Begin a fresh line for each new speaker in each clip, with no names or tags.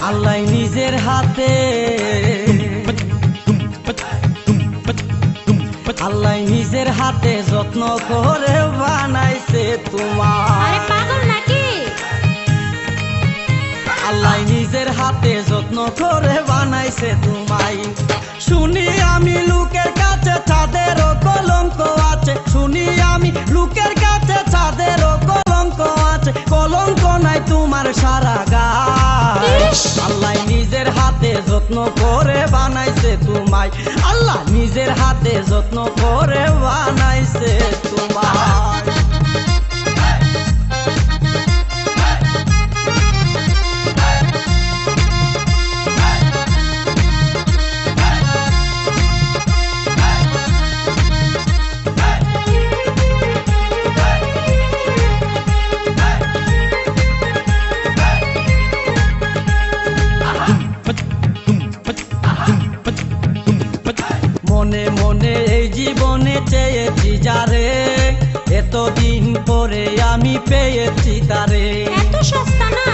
আল্লাহ নিজের হাতে আল্লাহ নিজের হাতে যত্ন করে বানাইছে তোমার।
পাগল নাকি?
আল্লাহ নিজের হাতে যত্ন করে বানাইছে তোমায়। শুনি আমি লোকের কাছে চাঁদেরও কলঙ্ক আছে, শুনি আমি লোকের কাছে চাঁদেরও কলঙ্ক আছে, কলঙ্ক নাই তোমার সারা গায়। আল্লাহ নিজের হাতে যত্ন করে বানাইছে তোমায়, আল্লাহ নিজের হাতে যত্ন করে বানাইছে তোমায়। মনে মনে এই জীবনে চেয়েছি যারে, এতদিন পরে আমি পেয়েছি তারে।
এত সস্তা না।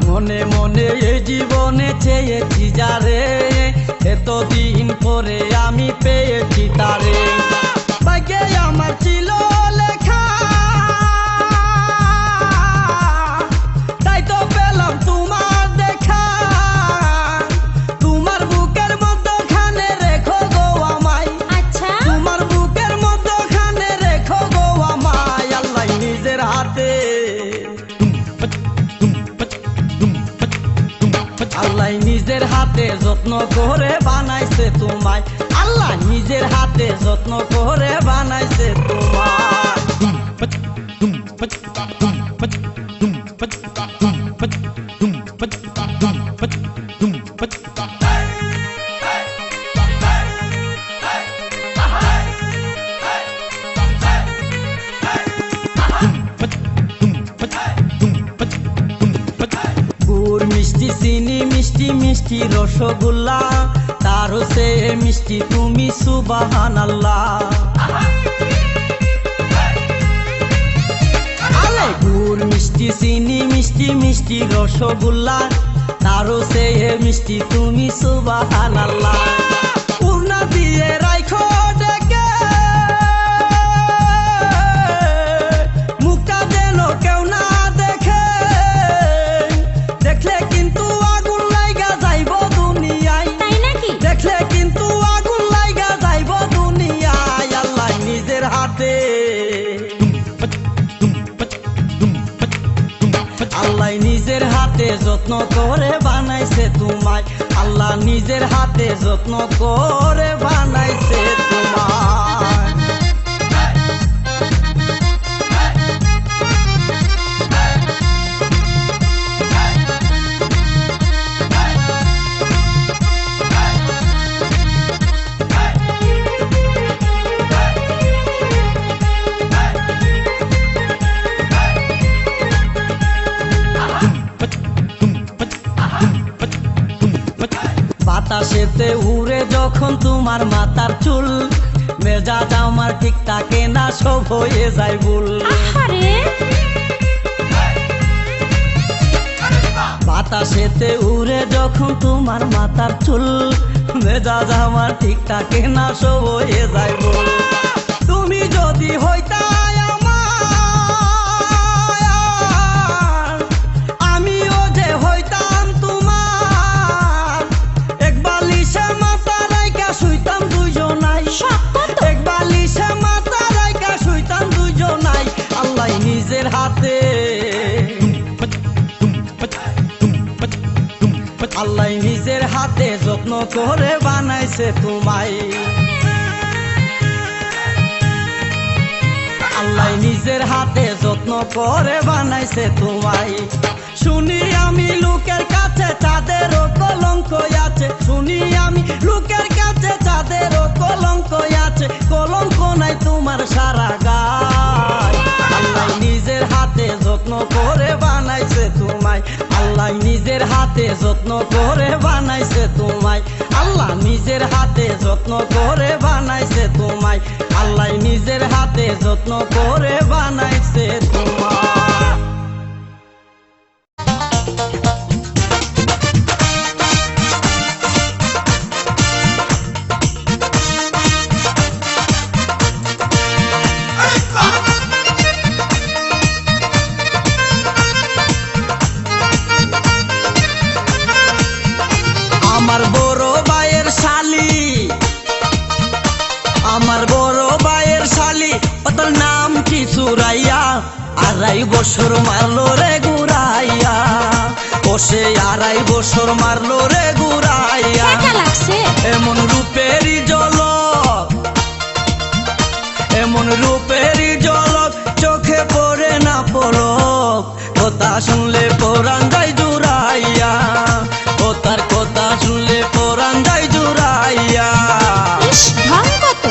মনে মনে এই জীবনে চেয়েছি যারে, এতদিন পরে আমি পেয়েছি তারে। ভাগ্যে আমার ছিল লেখা, তাই তো পেলাম তোমার দেখা। তোমার বুকের মধ্যখানে রেখো গো আমায়,
আচ্ছা
তোমার বুকের মধ্যখানে রেখো গো আমায়। আল্লাহ নিজের হাতে আল্লাহ নিজের হাতে যত্ন করে বানাইছে তোমায়, আল্লাহ নিজের হাতে যত্ন করে বানাইছে তোমায়। গুড় মিষ্টি চিনি মিষ্টি মিষ্টি রসগোল্লা, তারও সে মিষ্টি তুমি সুবহানাল্লাহ। আলে গুড় মিষ্টি চিনি মিষ্টি মিষ্টি রসগোল্লা, তারও সে মিষ্টি তুমি সুবহানাল্লাহ। উড়না দিয়ে রাখো ডেকে, মুখটা যেন কেউ না দেখে, দেখলে কিন্তু আগুন লাইগা যাইব দুনিয়ায়।
তাই নাকি?
দেখলে কিন্তু আগুন লাইগা যাইব দুনিয়ায়। আল্লাহ নিজের হাতে আল্লাহ নিজের হাতে যত্ন করে বানাইছে তোমায়, আল্লাহ নিজের হাতে যত্ন করে বানাইছে তোমায়। বাতাসেতে উড়ে যখন তোমার মাথার চুল, মেজাজ আমার ঠিক থাকে না, সব হয়ে যায় ভুল।
আহারে
বাতাসেতে উড়ে যখন তোমার মাথার চুল, মেজাজ আমার ঠিক থাকে না, সব হয়ে যায় ভুল। তুমি যদি হইতা আমার, আমিও যে হইতাম তোমার, এক বালিশে মাথা রাইখা শুইতাম দুইজনাই, এক বালিশে মাথা রাইখা শুইতাম দুইজনাই। আল্লাহ নিজের হাতে আল্লাহ নিজের হাতে যত্ন করে বানাইছে তোমায়, আল্লাহ নিজের হাতে যত্ন করে বানাইছে তোমায়। শুনি আমি লোকের কাছে চাঁদেরও কলঙ্ক আছে, শুনি আমি লোকের কাছে চাঁদেরও কলঙ্ক আছে, কলঙ্ক নাই তোমার সারা গায়। আল্লাহ নিজের হাতে যত্ন করে বানাইছে তোমায়, আল্লাহ নিজের হাতে হাতে যত্ন করে বানাইছে তোমায়, আল্লাহ নিজের হাতে যত্ন করে বানাইছে তোমায়, আল্লাহ নিজের হাতে যত্ন করে বানাইছে তোমায়। আমার বড় ভাইয়ের শালি, আমার বড় ভাইয়ের শালি, ওটার নাম কি সুরাইয়া, 2.5 বছর মারলো রে ঘুরাইয়া, ও সে 2.5 বছর মারলো রে ঘুরাইয়া।
কেমন লাগছে?
এমন রূপেরই ঝলক, এমন রূপেরই ঝলক, চোখে পড়ে না পলক, কথা শুনলে পরাণ যায় জুড়াইয়া, ও তার কথা শুনলে পরাণ যায় জুড়াইয়া।
ইস, ঢং কত!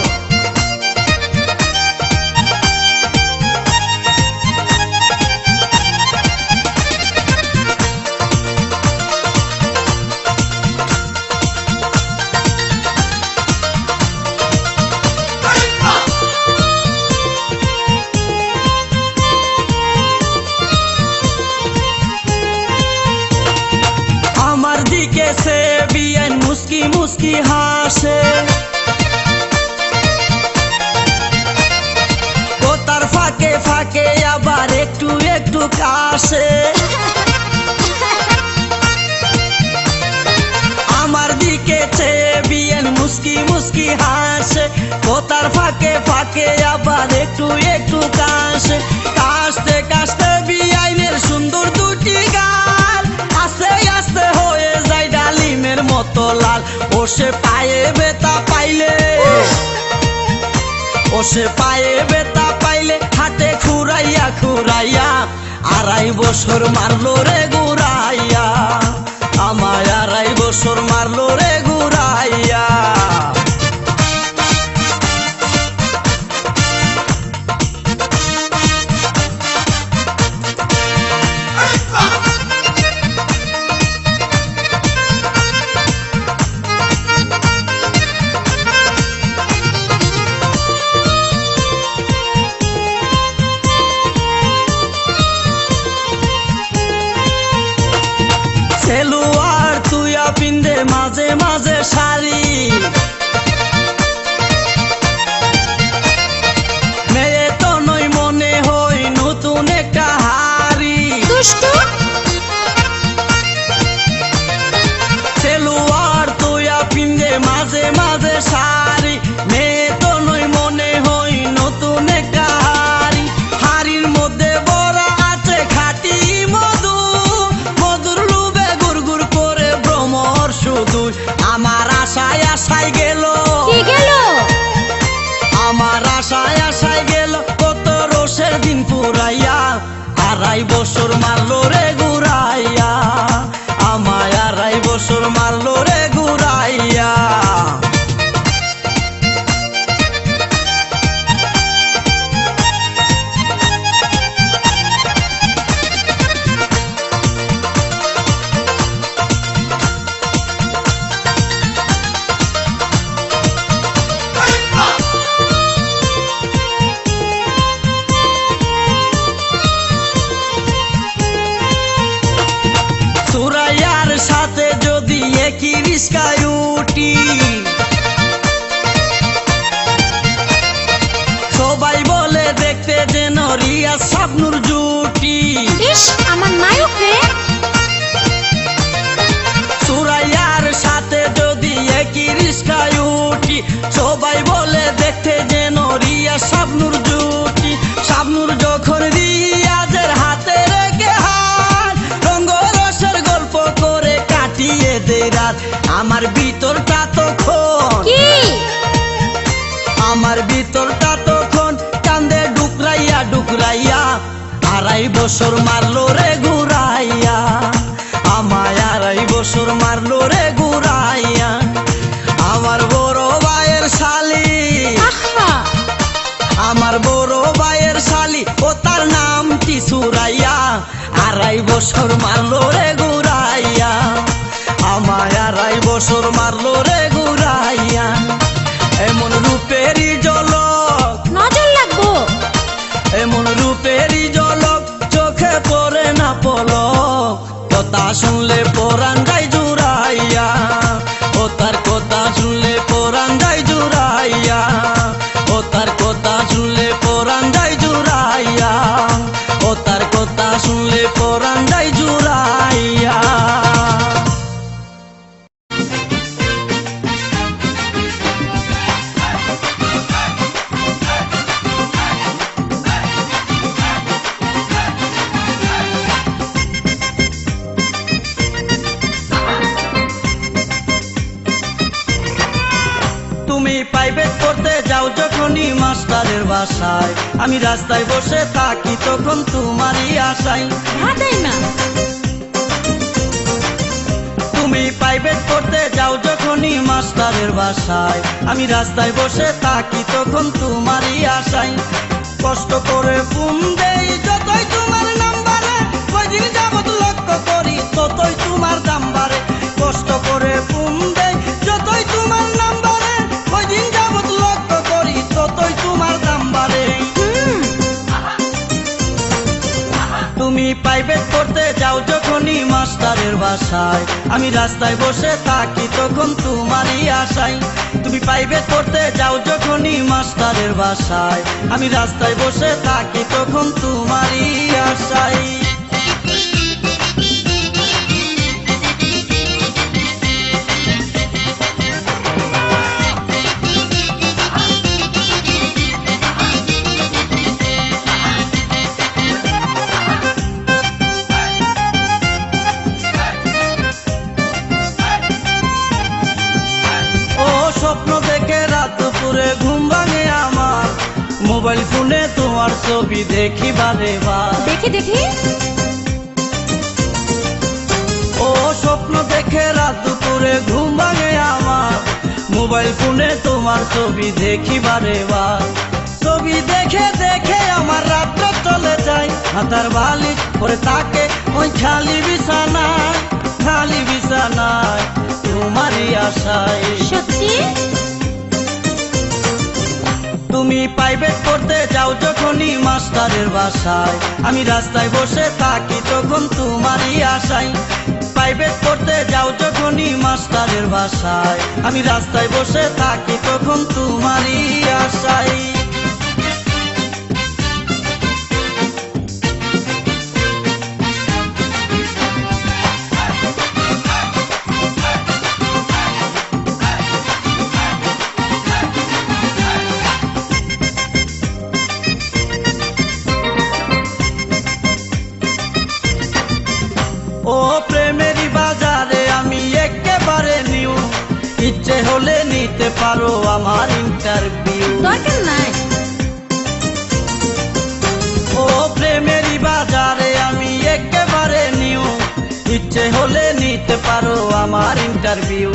আমার দিকে সে বিয়ান মুস্কি মুস্কি হাসে, কথার ফাঁকে ফাঁকে আবার একটু একটু কাশে, আমার দিকে সে বিয়ান মুস্কি মুস্কি হাসে, কথার ফাঁকে ফাঁকে আবার একটু একটু কাশে, কাশতে কাশতে বিয়াইনের সুন্দর দুটি গাল আস্তে আস্তে হয়ে যায় ডালিমের মতো লাল, ও সে পায়ে ব্যথা পাইলে, ও সে পায়ে ব্যথা পাইলে হাতে খুরাইয়া খুরাইয়া, 2.5 বছর মারলো রে ঘুরাইয়া, আমায় 2.5 বছর মারলো রে ঘুরাইয়া। সেলুয়ার তুইয়া পিন্দে মাঝে মাঝে শাড়ি, মেয়ে তো নই মনে হই নতুন একটা হাড়ি,
দুষ্টু!
সেলুয়ার তুইয়া পিন্দে মাঝে মাঝে শাড়ি, মেয়ে তো নই মনে হই নতুন একটা হাড়ি, হাড়ির মধ্যে বড়া আছে খাঁটি মধু, মধুর লুবে গুড়গুড় করে ভ্রমর শুধু, আমার আশায় আশায় গেল,
কি গেল?
আমার আশায় আশায় গেল কত রোষের দিন পুরাইয়া, 2.5 বছর মারলো রে ঘুরাইয়া, আমায় 2.5 বছর মারলো রে ঘুরাইয়া। সুরাইয়ার সাথে যদি একই রিস্কায় উঠি, সবাই বলে দেখতে যেন রিয়াজ শাবনূর জুটি,
ইস, আমার নায়ক রে!
সুরাইয়ার সাথে যদি একই রিস্কায় উঠি, সবাই বলে দেখতে যেন রিয়াজ শাবনূর জুটি, শাবনূর যখন রিয়াজের হাতে রেখে হাত, রঙ্গরসের গল্প করে কাটিয়ে দেয় রাত, আমার ভিতরটা তখন,
কি?
আমার ভিতরটা তখন কান্দে ডুকরাইয়া ডুকরাইয়া, 2.5 বছর মারলো রে ঘুরাইয়া, আমায় 2.5 বছর মারলো রে ঘুরাইয়া। আমার বড় ভাইয়ের শালি,
আহা!
আমার বড় ভাইয়ের শালি, ও তার নাম কি সুরাইয়া, 2.5 বছর মারলো রে ঘুরাইয়া। বছর মারলো রে ঘুরাইয়া, এমন রূপেরই ঝলক,
নজর লাগবো।
এমন রূপেরই ঝলক চোখে পড়ে না পলক, কথা শুনলে পরাণ যায় জুড়াইয়া, ও তার কথা শুনলে পরাণ যায় জুড়াইয়া, ও তার কথা শুনলে পরাণ যায় জুড়াইয়া, ও তার কথা শুনলে পরাণ যায় জুড়াইয়া। তুমি প্রাইভেট পড়তে যাও যখনই মাস্টারের বাসায়, আমি রাস্তায় বসে থাকি তখন তোমারই আশায়।
ভাদাই না।
তুমি প্রাইভেট পড়তে যাও যখনই মাস্টারের বাসায়, আমি রাস্তায় বসে থাকি তখন তোমারই আশায়। কষ্ট করে ফোন দেই যতই তোমার নাম্বারে, কয়দিন যাবত লক্ষ্য করি ততই তোমার দাম বাড়ে। কষ্ট করে ফোন দেই যতই তোমার নাম্বারে, কয়দিন যাবত লক্ষ্য করি ততই তোমার দাম বাড়ে। তুমি প্রাইভেট পড়তে যাও যখনই মাস্টারের বাসায়, আমি রাস্তায় বসে থাকি তখন তোমারই আশায়। তুমি প্রাইভেট পড়তে যাও যখনই মাস্টারের বাসায়, আমি রাস্তায় বসে থাকি তখন তোমারই আশায়। স্বপ্ন দেখে রাত দুপুরে ঘুম ভাঙে আমার, মোবাইল ফোনে তোমার ছবি দেখি বারে বার।
দেখি দেখি।
ও স্বপ্ন দেখে রাত দুপুরে ঘুম ভাঙে আমার, মোবাইল ফোনে তোমার ছবি দেখি বারে বার। ছবি দেখে দেখে আমার রাত্র চলে যায়, হাতার বালিশ পরে তাকে ওই খালি বিছানায়, খালি বিছানায় তোমারই আশায়।
সত্যি?
তুমি প্রাইভেট পড়তে যাও যখনই মাস্টারের বাসায়, আমি রাস্তায় বসে থাকি তখন তোমারই আশায়। প্রাইভেট পড়তে যাও যখনই মাস্টারের বাসায়, আমি রাস্তায় বসে থাকি তখন তোমারই আশায়। ও প্রেমেরই বাজারে আমি একেবারে নিউ, ইচ্ছে হলে নিতে পারো আমার ইন্টারভিউ।
দরকার নাই।
ও প্রেমেরই বাজারে আমি একেবারে নিউ, ইচ্ছে হলে নিতে পারো আমার ইন্টারভিউ।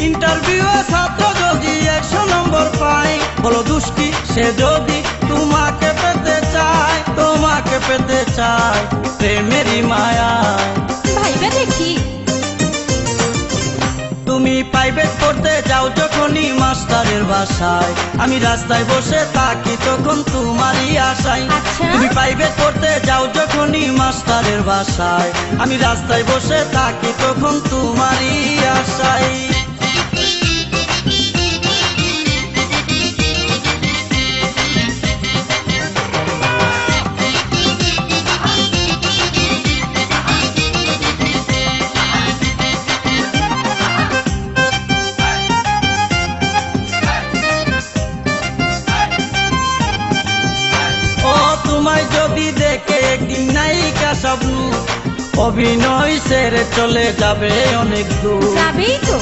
ইন্টারভিউ ছাত্র যদি 100 নম্বর পায়, বলো দুষ্টি সে যদি তোমাকে পেতে চায়, তোমাকে পেতে চায় প্রেমেরই মায়ায়।
ভাইবা দেখি।
তুমি প্রাইভেট পড়তে যাও যখনই মাস্টারের বাসায়, আমি রাস্তায় বসে থাকি তখন তোমারই আশায়।
আচ্ছা।
তুমি প্রাইভেট পড়তে যাও যখনই মাস্টারের বাসায়, আমি রাস্তায় বসে থাকি তখন তোমারই আশায়। তোমায় যদি দেখে একদিন নায়িকা স্বপ্ন, অভিনয় ছেড়ে চলে যাবে অনেক দূর।
যাবেই তো।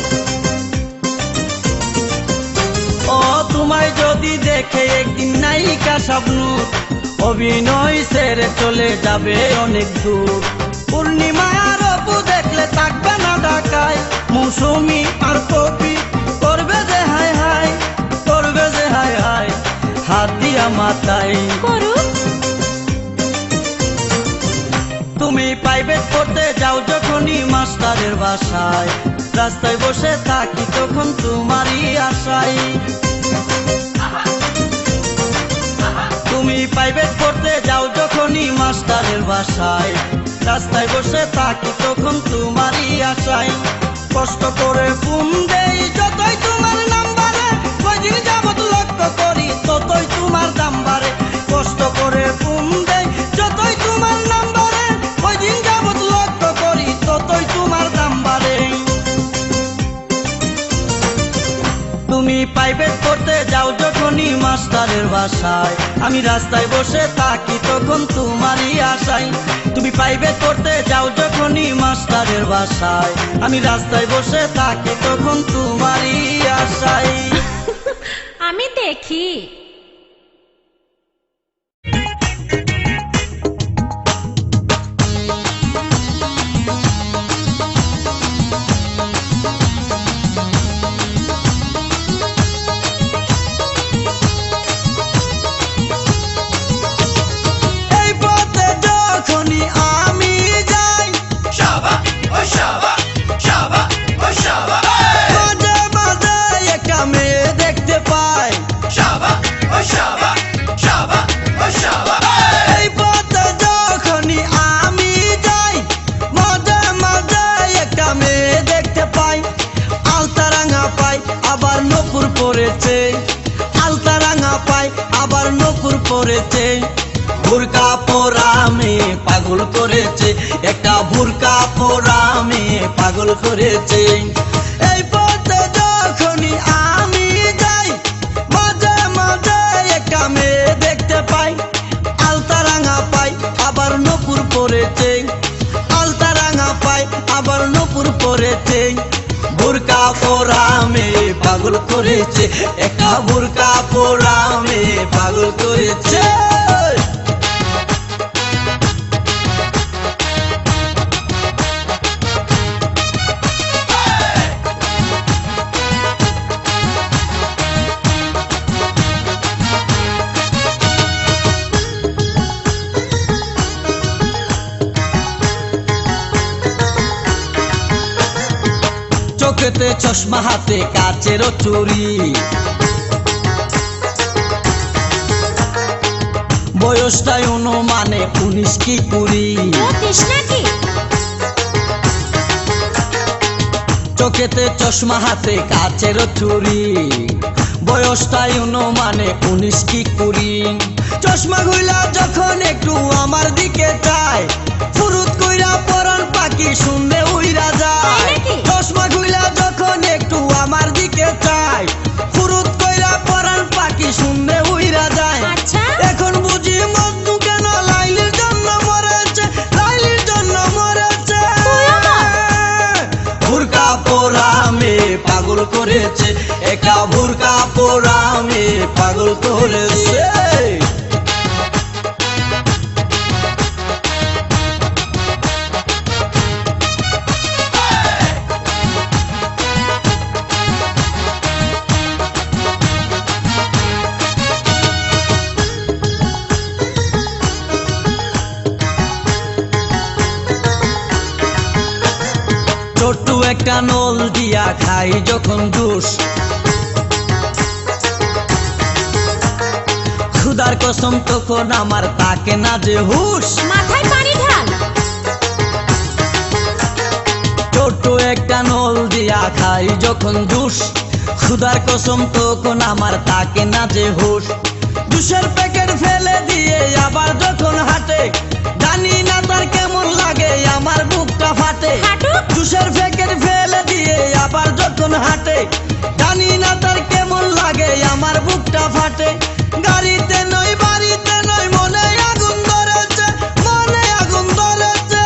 ও তোমায় যদি দেখে একদিন নায়িকা স্বপ্ন, অভিনয় ছেড়ে চলে যাবে অনেক দূর। পূর্ণিমা আর অপু দেখলে থাকবে না ঢাকায়, মৌসুমি আর কপি করবে যে হায় হায়, করবে যে হায় হায় হাত দিয়া মাথায়।
করুক।
তুমি প্রাইভেট পড়তে যাও যখনই মাস্টারের বাসায়, রাস্তায় বসে থাকি তখন তোমারই আশায়। তুমি প্রাইভেট পড়তে যাও যখনই মাস্টারের বাসায়, রাস্তায় বসে থাকি তখন তোমারই আশায়। কষ্ট করে ফোন দেই যতই তোমার নাম্বারে, কয়দিন যাবত লক্ষ্য করি ততই তোমার দাম বাড়ে। কষ্ট করে ফোন দেই যতই তোমার নাম্বারে, কয়দিন যাবত লক্ষ্য করি ততই তোমার দাম বাড়ে। তুমি প্রাইভেট পড়তে যাও যখনই মাস্টারের বাসায়, আমি রাস্তায় বসে থাকি তখন তোমারই আশায়। তুমি প্রাইভেট পড়তে যাও যখনই মাস্টারের বাসায়, আমি রাস্তায় বসে থাকি তখন তোমারই আশায়।
আমি দেখি।
এই পথে যখনই আমি যাই, মাঝে মাঝে একটা মেয়ে দেখতে পাই। এই পথে যখনই আমি যাই, মাঝে মাঝে একটা মেয়ে দেখতে পাই। আলতা রাঙা পাই আবার নপুর পরেছে, আলতা রাঙা পাই আবার নপুর পরেছে। বুরকা পরা মেয়ে পাগল করেছে, একটা বুরকা পরা মেয়ে পাগল করেছে। এই পথে যখনই আমি যাই, মাঝে মাঝে একটা মেয়ে দেখতে পাই। আলতা রাঙা পাই আবার নপুর পরেছে, আলতা রাঙা পাই আবার নপুর পরেছে। বুরকা পরা মেয়ে পাগল করেছে, একটা বুরকা পরা মেয়ে পাগল করেছে। চোখেতে চশমা হাতে কাচেরও চুরি, বয়সটাই অনুমানে 19 কি 20।
জ্যোতিষ নাকি?
চোখেতে চশমা হাতে কাচেরও চুরি, বয়সটাই অনুমানে 19 কি 20। চশমা গুলা যখন একটু আমার দিকে চায়, ফুরুত কইরা পরান পাখি শুনলে উইরা যায়।
তাই নাকি?
চশমা গুলা যখন একটু আমার দিকে চায়, ফুরুত কইরা পরান পাখি শুনলে উইরা যায়।
আচ্ছা।
এখন বুঝি মজনু কেন লাইলির জন্য মরেছে, লাইলির জন্য মরেছে। বুরকা পরা মেয়ে পাগল করেছে, একা বুরকা পরা মেয়ে পাগল করেছে। ছোট্ট একটা নল দিয়া খাই যখন জুস, খুদার কসম তখন আমার তাকে না যে হুশ।
মাথায় পানি ঢাল।
ছোট্ট একটা নল দিয়া খাই যখন জুস, খুদার কসম তখন আমার তাকে না যে হুশ। জুসের প্যাকেট ফেলে দিয়ে আবার যখন হাঁটে, জানি না তার কেমন লাগে আমার বুকটা ফাটে।
হাঁটুক।
জুসের প্যাকেট ফেলে দিয়ে আবার যখন হাঁটে, জানি না তার কেমন লাগে আমার বুকটা ফাটে। গাড়িতে নয় বাড়িতে নয় মনে আগুন ধরেছে, মনে আগুন ধরেছে।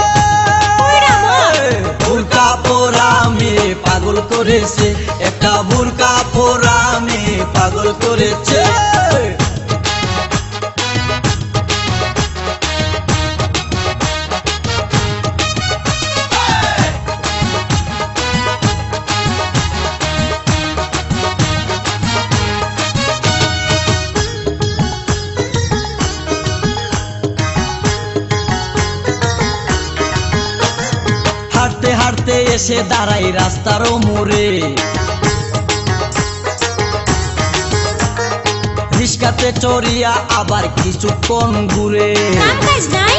বুরকা পরা মেয়ে পাগল করেছে, একটা বুরকা পরা মেয়ে পাগল করেছে। এসে দাঁড়াই রাস্তার মোড়ে, রিস্কাতে চড়িয়া আবার কিছুক্ষণ ঘুরে,
কাম কাজ নাই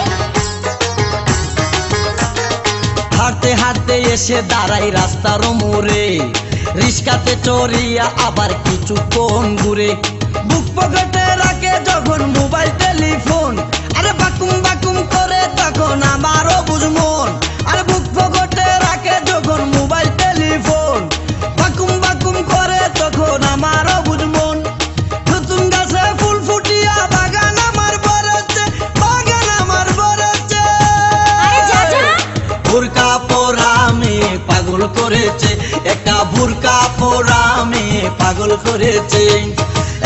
হাঁটতে হাঁটতে এসে দাঁড়াই রাস্তার মোড়ে, রিস্কাতে চড়িয়া আবার কিছুক্ষণ ঘুরে। বুক পকেটে রাখে যখন মোবাইল টেলিফোন, আরে বাকুম বাকুম করে তখন আমারও বুঝ মন। আরে বুক পকেটে রাখে যখন মোবাইল টেলিফোন, বাকুম বাকুম করে তখন আমারও বুঝ মন। নতুন গাছে ফুল ফুটিয়া বাগান আমার ভরেছে, বাগান আমার ভরেছে।
আরে যা যা
বুরকা পরামে পাগল করেছে, একটা বুরকা পরামে পাগল করেছে।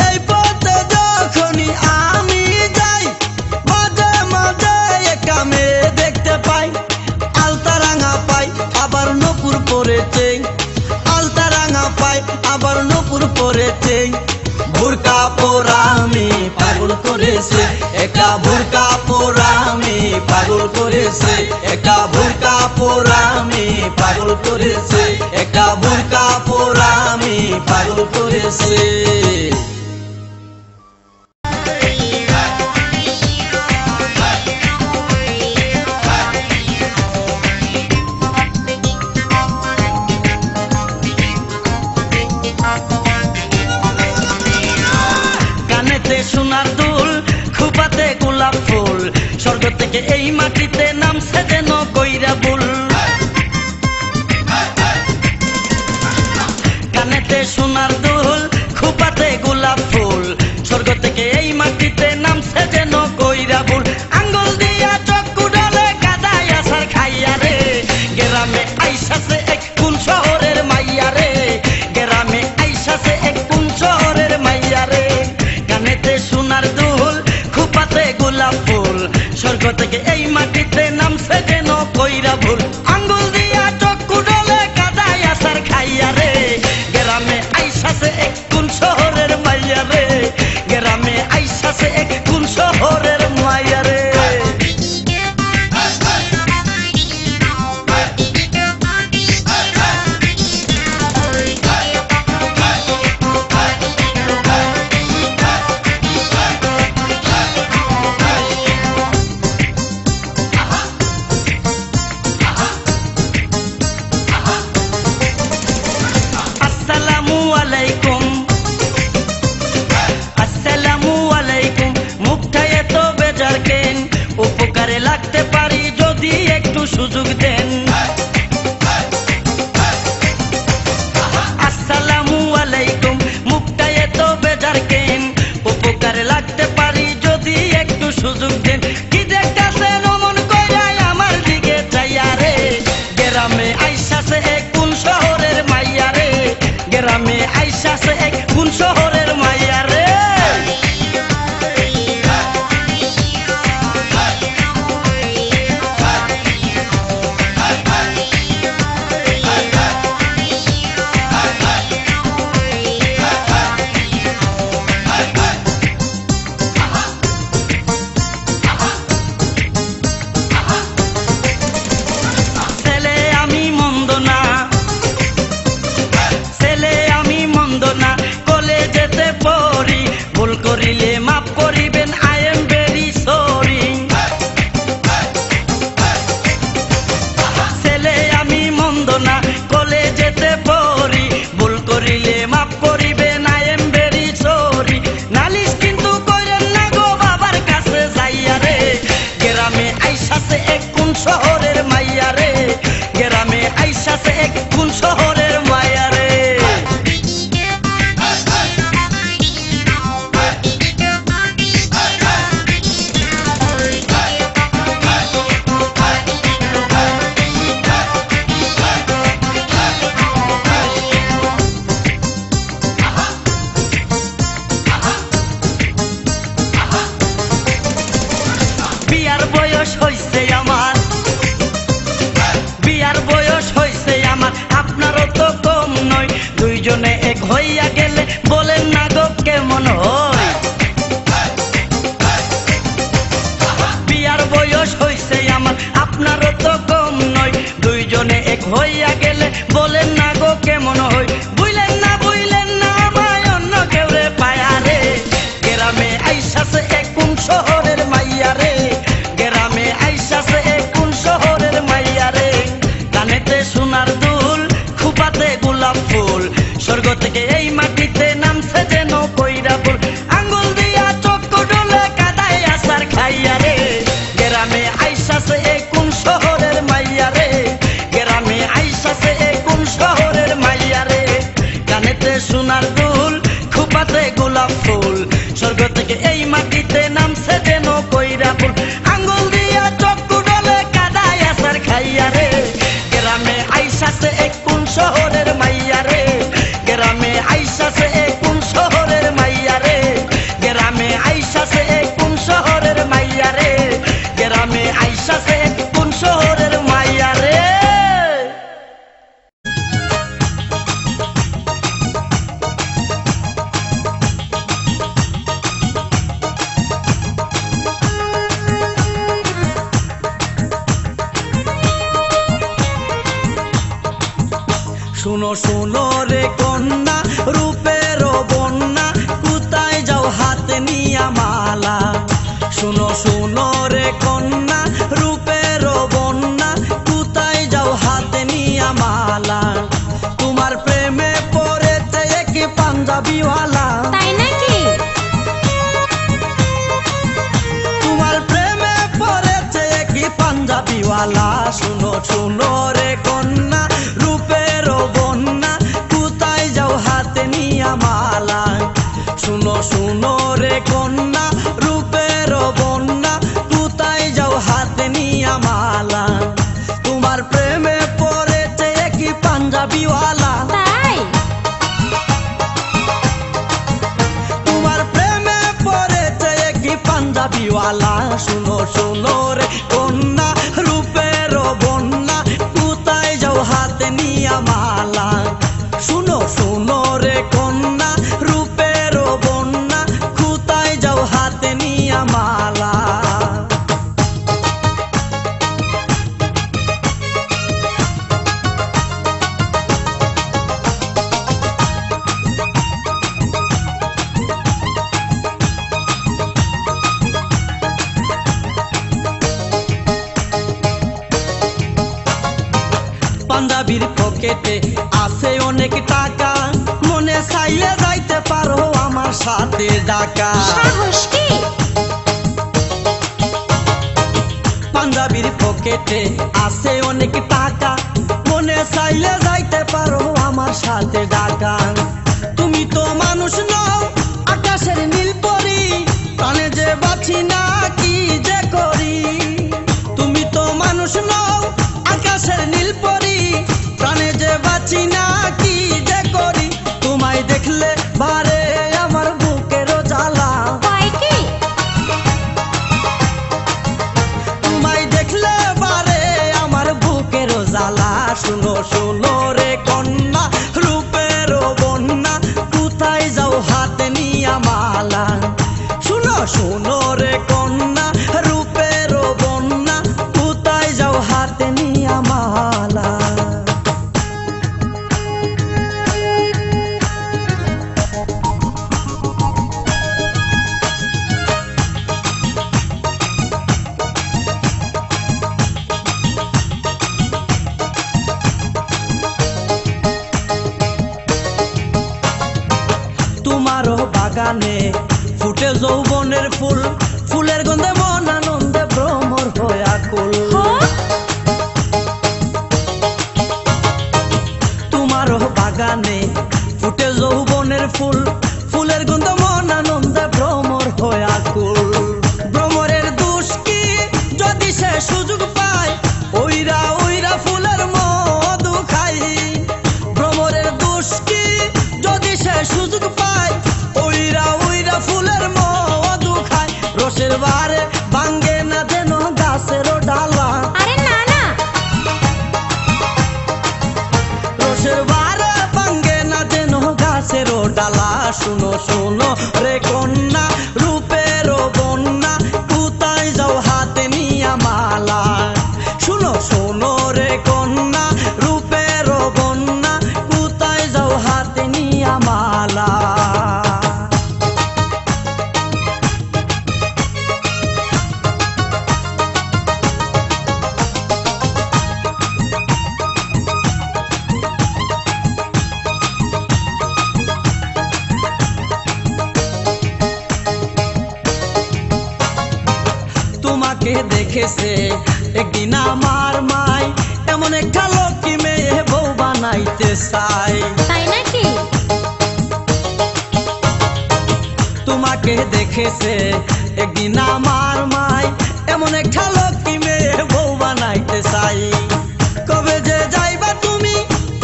এই পথে যখনই আমি যাই, মাঝে মাঝে একটা মেয়ে দেখতে পাই, আলতা রাঙা পাই আবার নপুর পরেছে, আলতা রাঙা পাই আবার নপুর পরেছে। বুরকা পরামে পাগল করেছে, একটা বুরকা পরামে পাগল করেছে, একটা বুরকা পরামে পাগল করেছে, একটা বুরকা পরামে পাগল করেছে। কানেতে সোনার দুল, খোপাতে গোলাপ ফুল, স্বর্গ থেকে এই মাটিতে নামছে যেন কইরা বুল। কানেতে সোনার দুল, খোপাতে গোলাপ ফুল, স্বর্গ থেকে এই মাটিতে নামছে যেন কইরা বুল। আঙ্গুল দিয়া চক্ষু ডালে কাদায় আসার খাইয়া রে, গ্রামে আইসাছে এক কোন শহরের মাইয়া রে, গ্রামে আইসাছে এক কোন শহরের মাইয়া রে। কানেতে সোনার দুল, খোপাতে গোলাপ ফুল, স্বর্গ থেকে এই মাটিতে নামছে যেন কইরা ভুল। আঙ্গুল দিয়া চক্ষু ডালে কাদায় আসার খাইয়া রে, গ্রামে আইসাছে এক কোন শহরের মাইয়া রে, গ্রামে আইসাছে এক কোন শহরের মাইয়া রে। আসসালামু আলাইকুম, আসসালামু আলাইকুম। মুখটা এত বেজার কেন, উপকারে লাগতে পারি যদি একটু সুযোগ দেন। আসসালামু আলাইকুম, মুখটা এত বেজার কেন, উপকারে লাগতে পারি যদি একটু সুযোগ দেন। কি দেখতাছেন অমন কইরা আমার দিকে চাইয়া রে, গ্রামে আইসাছে এক কোন শহরের মাইয়া রে, গ্রামে আইসাছে এক কোন শহরের মাইয়া রে। ছেলে আমি মন্দ না, ছেলে আমি মন্দ না, কলেজেতে পড়ি, ভুল করিলে মাফ করিবেন, আই এম ভেরি সরি। ছেলে আমি মন্দ না, কলেজেতে পড়ি, ভুল করিলে মাফ করিবেন, আই এম ভেরি সরি। নালিশ কিন্তু কইরেন না গো বাবার কাছে যাইয়া রে, গ্রামে আইসাছে এক কোন শহরের মাইয়া রে, গ্রামে আইসাছে এক কোন শহরের মাইয়া রে। বিয়ার বয়স হইছে আমার, বিয়ার বয়স হইছে আমার, আপনারও তো কম নয়, দুইজনে এক হইয়া গেলে বলেন না গো কেমন হয়। বিয়ার বয়স হইছে আমার, আপনারও তো কম নয়, দুইজনে এক হইয়া গেলে শুনো শুনো রে কন্যা রূপের বন্যা কোথায় যাও হাতে নিয়া মালা শুনো শুনো রে কন্যা রূপের বন্যা কোথায় যাও হাতে নিয়া মালা তোমার প্রেমে পড়েছে এক পাঞ্জাবিওয়ালা
তাই নাকি?
তোমার প্রেমে পড়েছে এক পাঞ্জাবিওয়ালা শুনো শুনো রে কন্যা রূপের বন্যা কোথায় যাও হাতে নিয়া মালা শুনো শুনো রে কন্যা রূপের বন্যা কোথায় যাও হাতে নিয়া মালা তোমার প্রেমে পড়েছে এক পাঞ্জাবিওয়ালা
তাই?
তোমার প্রেমে পড়েছে এক পাঞ্জাবিওয়ালা শুনো শুনো রে কন্যা রূপের বন্যা কোথায় যাও হাতে নিয়া মালা শুনো শুনো রে কন্যা রূপের বন্যা কোথায় যাও হাতে নিয়া মালা পাঞ্জাবির পকেটে আছে অনেক টাকা মনে চাইলে যাইতে পারো আমার সাথে ঢাকা
সাহস কি?
পাঞ্জাবির পকেটে আছে অনেক টাকা মনে চাইলে যাইতে পারো আমার সাথে ঢাকা তুমি তো মানুষ নও আকাশের নীল পরি প্রাণে যে বাঁচি না কি যে করি তুমি তো মানুষ নও আকাশের নীল পরি প্রাণে যে বাঁচি না কি যে করি তোমায় দেখলে বারে আমার বুকেরও জ্বালা
কয় কি?
তোমায় দেখলে বারে আমার বুকেরও জ্বালা শুনো শুনো রে কন্যা রূপের বন্যা কোথায় যাও হাতে নিয়া মালা শুনো শুনো রে কন্যা রূপের বন্যা কোথায় যাও হাতে নিয়া মালা তোমারও বাগানে ফুটে যৌবনের ফুল ফুলের গন্ধে মন আনন্দে ভ্রমর হয়ে আকুল তোমারও বাগানে ফুটে যৌবনের ফুল ফুলের গন্ধে মন আনন্দে ভ্রমর হয়ে আকুল ভ্রমরের দোষ কি যদি সে সুযোগ পায় ওইরা ওইরা ফুলের মধু খাই ভ্রমরের দোষ কি যদি সে সুযোগ পায় ওইরা ওইরা ফুলের মধু খায় রসের বারে ভাঙ্গে না যেন গাছেরও ডালা
আরে না না,
রসের বারে ভাঙ্গে না যেন গাছেরও ডালা শুনো শুনো রে কন্যা রূপের বন্যা কোথায় যাও হাতে নিয়া মালা শুনো শুনো রে কন্যা রূপের বন্যা কোথায় যাও হাতে নিয়া মালা তোমাকে দেখেছে একদিন আমার মাই এমন একটা লক্ষ্মী মেয়ে বউ বানাইতে চাই
তাই নাকি?
তোমাকে দেখেছে একদিন আমার মাই এমন একটা লক্ষ্মী মেয়ে বউ বানাইতে চাই কবে যে যাইবা তুমি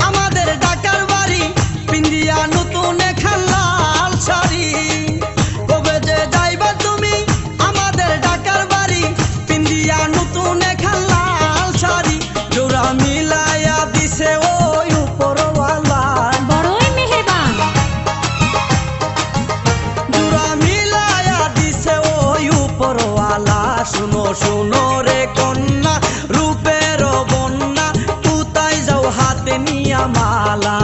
আমাদের ঢাকার বাড়ি পিন্দিয়া নতুন একটা লাল শাড়ি কবে যে যাইবা তুমি আমাদের ঢাকার বাড়ি পিন্দিয়া নতুন একটা লাল শাড়ি জোড়া মিলাইয়া দিছে ওই উপরওয়ালা
বড়ই মেহেরবান।
জোড়া মিলাইয়া দিছে ওই উপরওয়ালা শুনো শুনো রে কন্যা রূপের বন্যা কোথায় যাও হাতে নিয়া মালা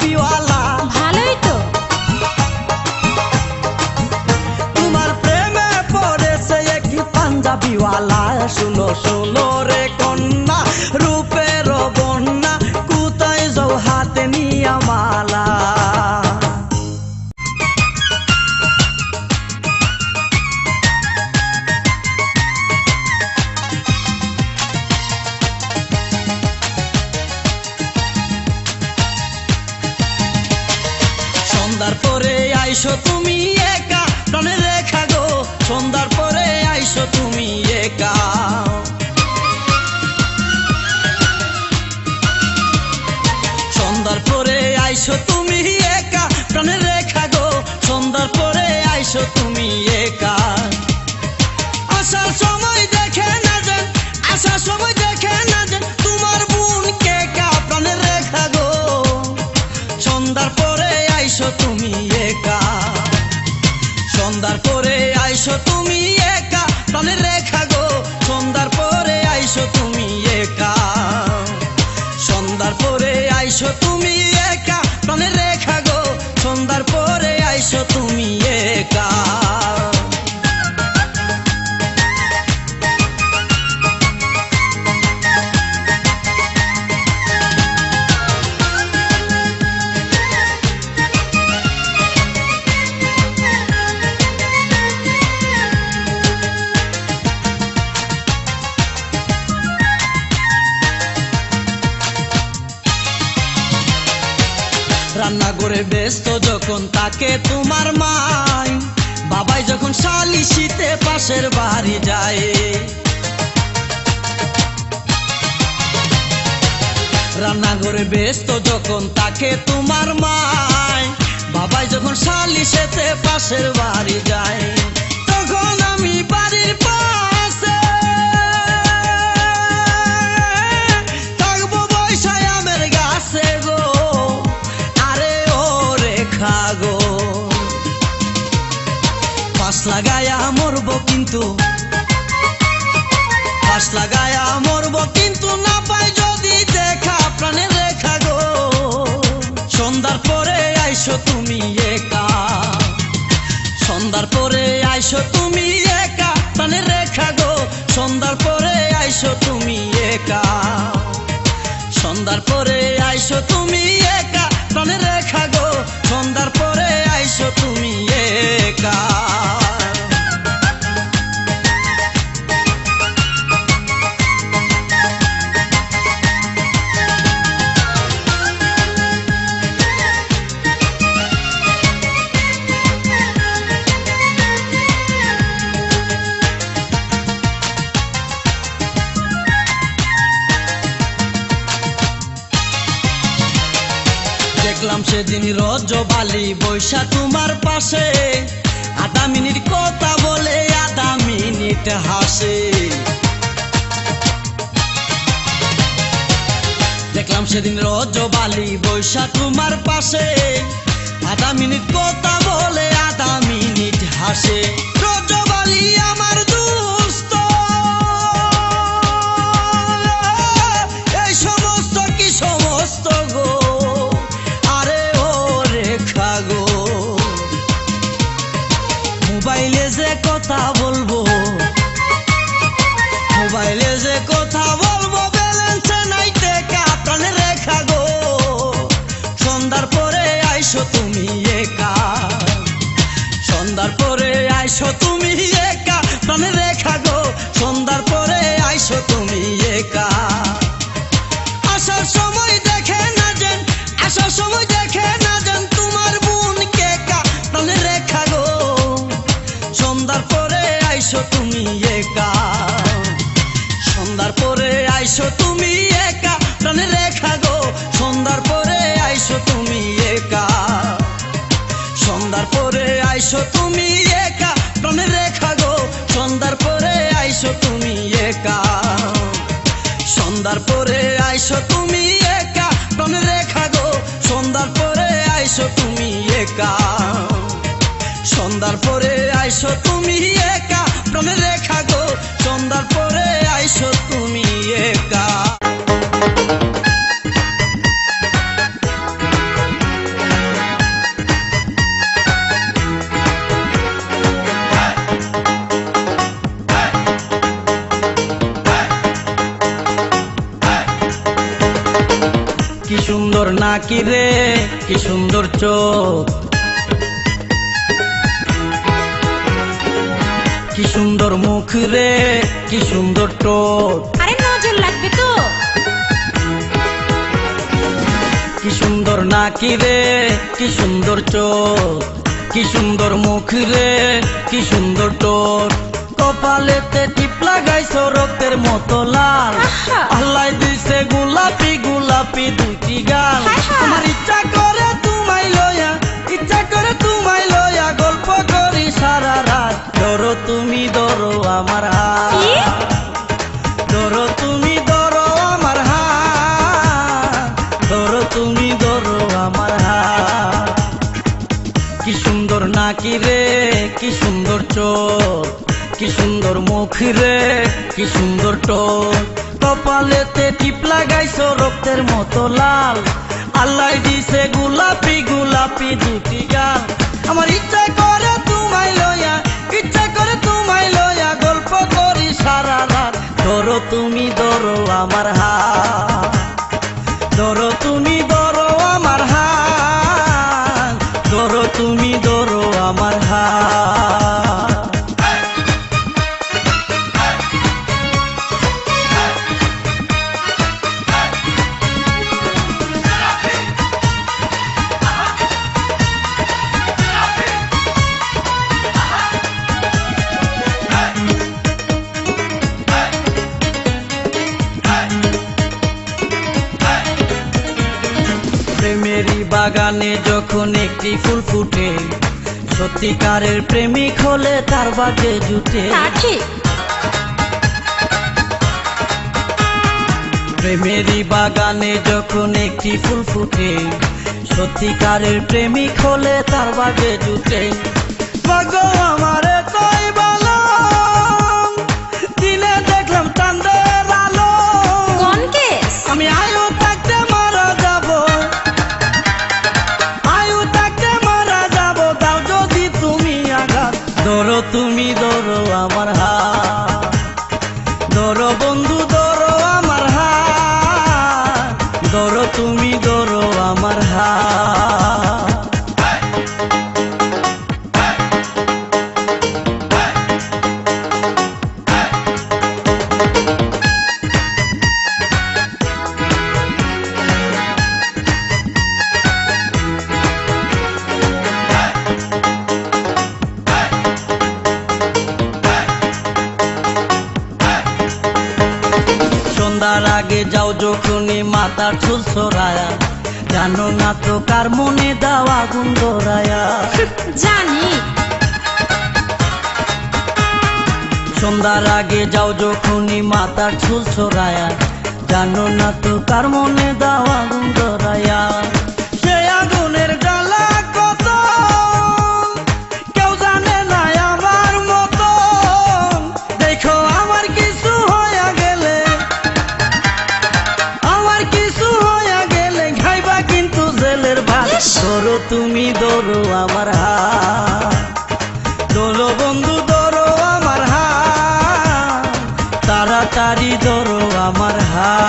পাঞ্জাবিওয়ালা।
ভালোই তো।
তোমার প্রেমে পড়েছে একটি পাঞ্জাবিওয়ালা। শুনো শুনো রে কন্যা, রূপের বন্যা, কোথায় যাও হাতে নিয়া মালা। সন্ধ্যার পরে আইসো তুমি একা, প্রাণে রেখা গো। সন্ধ্যার পরে আইসো তুমি একা। সন্ধ্যার পরে আইসো তুমি একা, প্রাণে রেখা গো। সন্ধ্যার পরে আইসো তুমি একা। আসার সময় দেখে না যেন, আসার সময় দেখে না যেন তোমার বোন কে কা, প্রাণে রেখা গো। সন্ধ্যার পরে আইসো তুমি একা। সন্ধ্যার পরে আইসো তুমি একা, প্রাণে রেখা গো। সন্ধ্যার পরে আইসো তুমি একা। সন্ধ্যার পরে আইসো তুমি একা, প্রাণে রেখা গো। সন্ধ্যার পরে আইসো তুমি একা। রান্না করে ব্যস্ত যখন তাকে তোমার মাই, বাবাই যখন শালিশিতে পাশের বাড়ি যায়। রান্না করে ব্যস্ত যখন তাকে তোমার মাই, বাবাই যখন শালিশেতে পাশের বাড়ি যায়। তখন আমি বাড়ির পাশে থাকবো বৈশায় আমের গাছে গো। আরে ও রেখা গো, পাশ লাগায়া মরবো কিন্তু, পাশ লাগায়া মরবো কিন্তু, না পাই যদি দেখা, প্রাণে রেখা গো। সন্ধ্যার পরে আইসো তুমি একা। সন্ধ্যার পরে আইসো তুমি একা, প্রাণে রেখা গো। সন্ধ্যার পরে আইসো তুমি একা। সন্ধ্যার পরে আইসো তুমি একা, প্রাণে রেখা গো। সন্ধ্যার পরে আইসো তুমি একা। দেখলাম সেদিন রজবালি বৈশা তোমার পাশে, আধা মিনিট কথা বলে আধা মিনিট হাসে। দেখলাম সেদিন রজবালি বৈশা তোমার পাশে, আধা মিনিট কথা বলে আধা মিনিট হাসে। রজবালি আমার দুস্থ, এই সমস্ত কি সমস্ত গো। আরে ও রেখা গো, মোবাইলে যে কথা বলবো, মোবাইলে যে কথা বলবো, ব্যালেন্সে নাই টেকা, প্রাণে রেখা গো। সন্ধ্যার পরে আইসো তুমি একা। সন্ধ্যার পরে আইসো তুমি একা, প্রাণে রেখা গো। সন্ধ্যার পরে আইসো তুমি একা। আসার সময় দেখে না যেন, আসার সময় দেখে না যেন তোমার বোন কে কা, প্রাণে রেখা গো। সন্ধ্যার পরে আইসো তুমি একা। সন্ধ্যার পরে আইসো তুমি একা, প্রাণে রেখা গো। সন্ধ্যার পরে আইসো তুমি একা। সন্ধ্যার পরে আইসো তুমি একা, প্রাণে রেখা গো। সন্ধ্যার পরে আইসো তুমি একা। সন্ধ্যার পরে আইসো তুমি একা, প্রাণে রেখা গো। সন্ধ্যার পরে আইসো তুমি একা। সন্ধ্যার পরে আইসো তুমি একা, প্রাণে রেখা গো। সন্ধ্যার পরে আইসো তুমি একা। নাকি রে কি সুন্দর চোখ, কি সুন্দর মুখ রে কি সুন্দর ঠোঁট,
আরে নজর লাগবে তো।
কি সুন্দর নাকি রে কি সুন্দর চোখ, কি সুন্দর মুখ রে কি সুন্দর ঠোঁট, কপালেতে টিপ লাগাইছো রক্তের মতো লাল,
আহা।
আল্লাহ দিছে গোলাপি গোলাপি দুইটি গাল।
হায় হায়।
আমার ইচ্ছা করে তোমায় লইয়া, ইচ্ছা করে তোমায় লইয়া গল্প করি সারা রাত। ধরো তুমি ধরো আমার
কি?
হাত, ধরো তুমি ধরো আমার হাত, ধরো তুমি ধরো আমার হাত। কি সুন্দর নাকি রে কি সুন্দর চোখ, কি সুন্দর মুখ রে কি সুন্দর ঠোঁট, কপালেতে টিপ লাগাইছো রক্তের মতো লাল, আল্লাহ দিছে গোলাপি গোলাপি দুটি গাল। আমার ইচ্ছা করে তোমায় লইয়া, ইচ্ছা করে তোমায় লইয়া গল্প করি সারা রাত। ধরো তুমি ধরো আমার হাত, ধরো তুমি ধরো আমার হাত, ধরো তুমি ধরো আমার হাত। প্রেমেরই বাগানে যখন একটি ফুল ফুটে, সত্যিকারের প্রেমিক হলে তার বাগে জুটে।
তা ঠিক।
প্রেমেরই বাগানে যখন একটি ফুল ফুটে, সত্যিকারের প্রেমিক হলে তার বাগে জুটে। ভাগ্য আমারে তাই ভালো, দিনে দেখলাম চাঁদের আলো।
কোন কেস?
আমি আয়ু থাকতে মারা যাব, আয়ু থাকতে মারা যাব, দাও যদি তুমি আঘাত। ধরো তুমি ধরো আমার হাত, ধরো বন্ধু ধরো আমার হাত, ধরো তুমি ধরো আমার হাত। সন্ধ্যার আগে যাও যখনই মাথার চুল সরায়া, জানো না তো কার মনে দাও আগুন ধরায়া।
জানি।
সন্ধ্যার আগে যাও যখনই মাথার চুল সরায়া, জানো না তো কার মনে দাও আগুন ধরায়া। সে আগুনের জ্বালা কত কেউ জানে না আমার মতো, দেখো আমার কিছু হইয়া গেলে, আমার কিছু হইয়া গেলে খাইবা কিন্তু জেলের ভাত। ধরো তুমি ধরো আমার হাত, ধরো বন্ধু ধরো আমার হাত, তাড়াতাড়ি ধরো আমার হাত।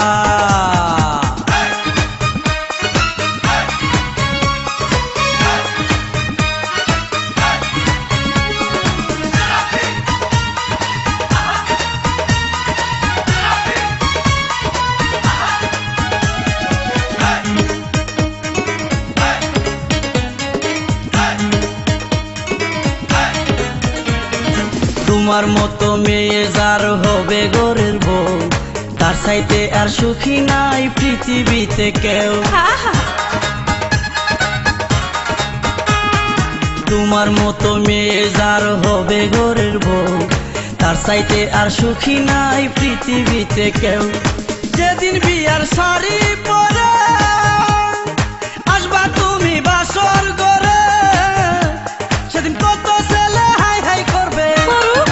তোমার মতো মেয়ে যার হবে ঘরের বউ, তার চাইতে আর সুখী নাই পৃথিবীতে কেউ।
আহা।
তোমার মতো মেয়ে যার হবে ঘরের বউ, তার চাইতে আর সুখী নাই পৃথিবীতে কেউ। যেদিন বিয়ার শাড়ি পরে আসবা তুমি বাসর ঘরে, সেদিন কত ছেলে হাই হাই করবে,
করুক।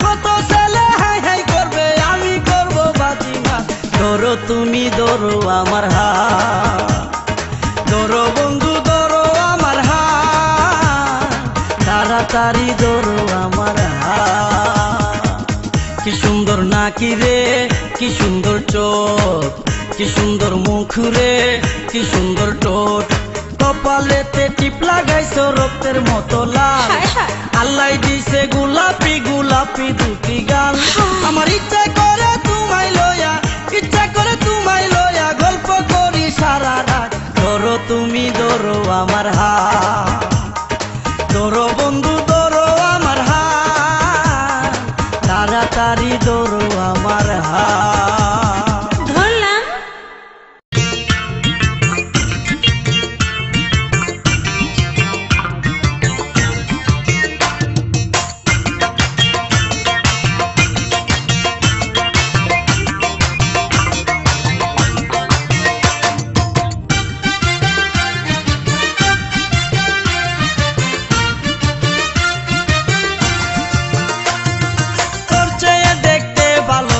কত ছেলে হাই হাই করবে, আমি করব বাজিমা। ধরো তুমি ধরো আমার হাত, ধরো বন্ধু ধরো আমার হাত, তাড়াতাড়ি ধরো আমার হাত। কি সুন্দর নাকি রে কি সুন্দর চোখ, কি সুন্দর মুখ রে, কি সুন্দর ঠোঁট, কপালেতে টিপ লাগাইছো রক্তের মতো লাল।
হায় হায়।
আল্লাহ দিছে গোলাপি গোলাপি দুটি গাল।
হ্যাঁ।
আমার ইচ্ছা করে তোমায় লয়া, ইচ্ছা করে তোমায় লয়া গল্প করি সারা রাত। ধরো তুমি ধরো আমার হাত, ধরো বন্ধু ধরো আমার হাত, তাড়াতাড়ি ধরো আমার হাত।
ধরলাম।
তোর চেয়ে দেখতে ভালো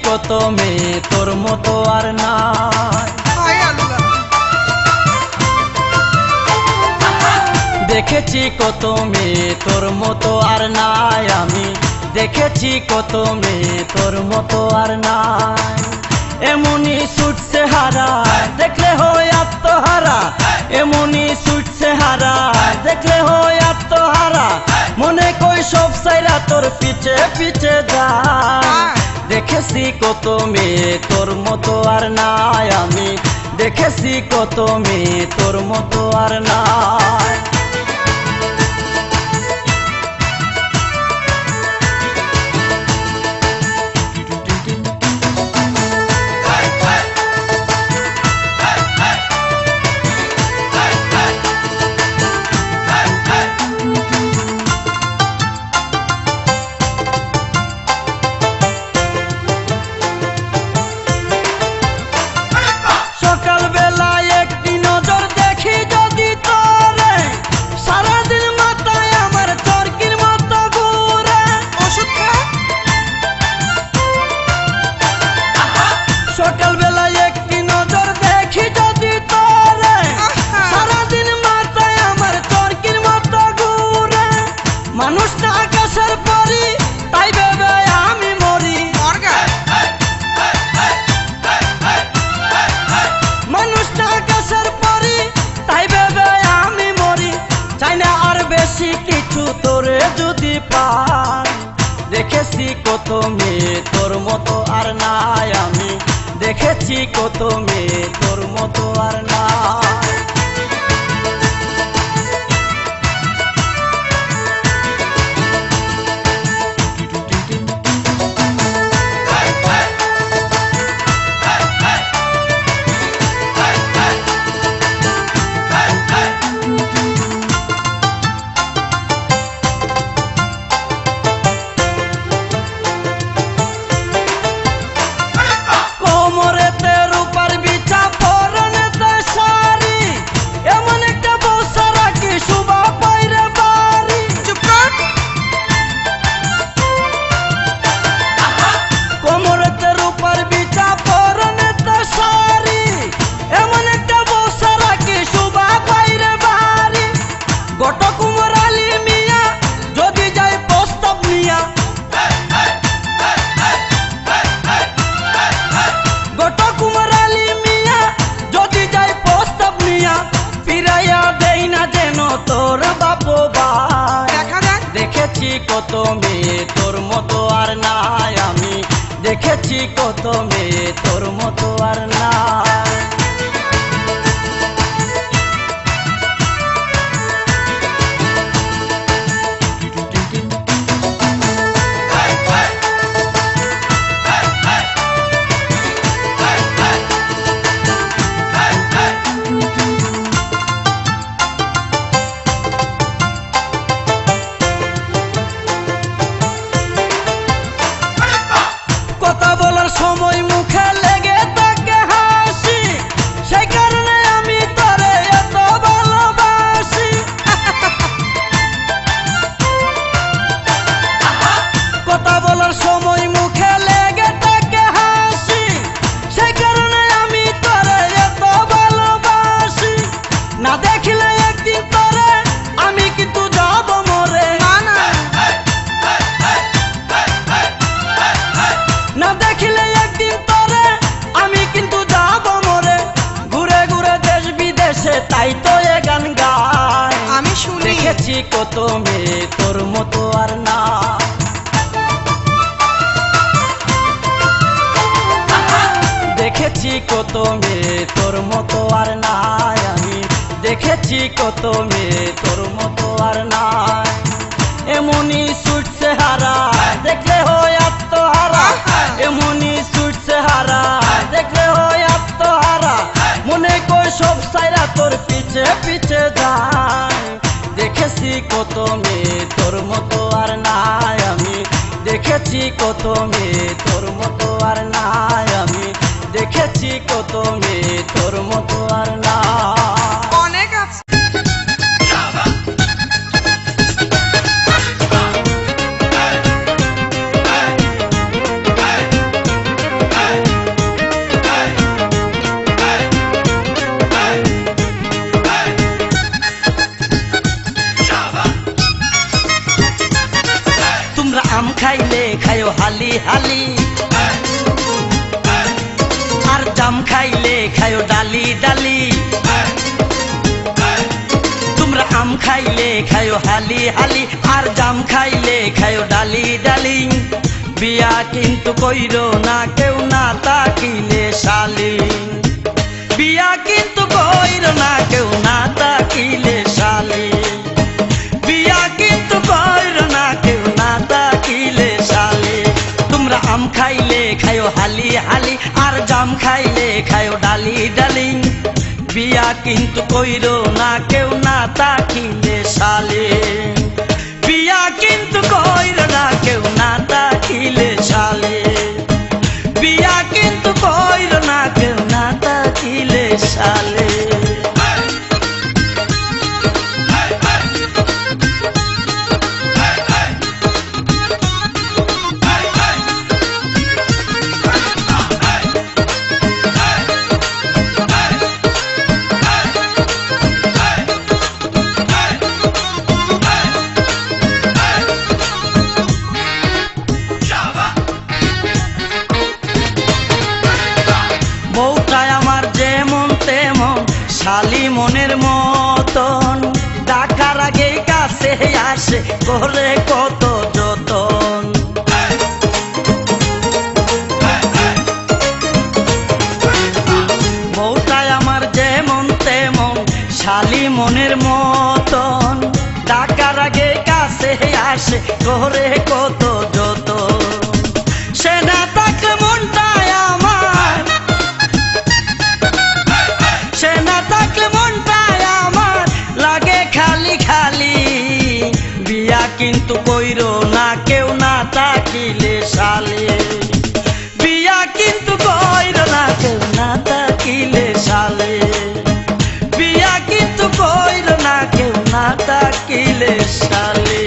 কত মেয়ে তোর মতো আর নাই।
হায় আল্লাহ,
দেখেছি কত মেয়ে তোর মতো আর নাই, আমি দেখেছি কত মেয়ে তোর মতো আর নাই। এমনই ছুটছে হারা দেখলে হয় আত্মহারা, এমনই ছুটছে হারা দেখলে হয় আত্মহারা, মনে কই সব সাইরা তোর পিছে পিছে যায়। দেখেছি কত মেয়ে তোর মতো আর নাই, আমি দেখেছি কত মেয়ে তোর মতো আর নাই। মানুষটা আকাশের পরি তাই ভেবে আমি মরি, মানুষটা আকাশের পরি তাই ভেবে আমি মরি, চাই না আর বেশি কিছু তোরে যদি পাই। দেখেছি কত মেয়ে তোর মতো আর নাই, আমি দেখেছি কত মেয়ে তোর মতো আর নাই। দেখেছি কত মেয়ে তোর মতো আর নাই, আমি দেখেছি কত মেয়ে তোর মতো আর নাই। সময় মুখে লেগে থাকে হাসি, সেই কারণে আমি তোরে এত ভালোবাসি। কথা বলার সময় মুখে লেগে থাকে হাসি, সেই কারণে আমি তোরে এত ভালোবাসি। না দেখলে একদিন তোরে আমি কিন্তু যাব মরে, না দেখলে একদিন তোরে আমি কিন্তু যাব মরে। ঘুরে ঘুরে দেশ বিদেশে তাই তো এ গান গাই,
আমি শুনি।
দেখেছি কত মেয়ে তোর মতো আর না, দেখেছি কত মেয়ে তোর মতো আর নাই, আমি দেখেছি কত মেয়ে তোর মতো আর নাই। এমনই ছুটছে হারা দেখলে হয় আত্মহারা, এমনই ছুটছে হারা দেখলে হয় আত্মহারা, মনে কই সব সাইরা তোর পিছে পিছে যায়। দেখেছি কত মেয়ে তোর মতো আর নাই, আমি দেখেছি কত মেয়ে তোর মতো আর নাই, আমি দেখেছি কত মেয়ে তোর মতো আর নাই।
অনেক আছে।
খাইলে খায়ো ডালি ডালি, তোমরা আম খাইলে খায়ো হালি হালি, আর জাম খাইলে খায়ো ডালি ডালি। বিয়া কিন্তু কইরো না কেউ না তাকিলে শালি, বিয়া কিন্তু কইরো না কেউ না তাকিলে শালি, বিয়া কিন্তু কইরো না কেউ না তাকিলে শালি। তোমরা আম খাইলে খায়ো হালি হালি, আর জাম খাইলে খায়ো ডালি ডালি। বিয়া কিন্তু কইরো না কেউ না তাকিলে শালি, বিয়া কিন্তু কইরো না কেউ না তাকিলে শালি, বিয়া কিন্তু কইরো না কেউ না তাকিলে শালি। বউটাই আমার যেমন তেমন, শালি মনের মতন, ডাকার আগে কাছে আসে করে কত যতন। বউটাই আমার যেমন তেমন, শালি মনের মতন, ডাকার আগে কাছে আসে করে কত যতন। সে না থাকলে মনটাই আমার, সে না থাকলে মনটাই আমার লাগে খালি খালি। বিয়া কিন্তু কইরো না কেউ না তাকিলে শালি, বিয়া কিন্তু কইরো না কেউ না তাকিলে শালি, বিয়া কিন্তু কইরো না কেউ না তাকিলে শালি।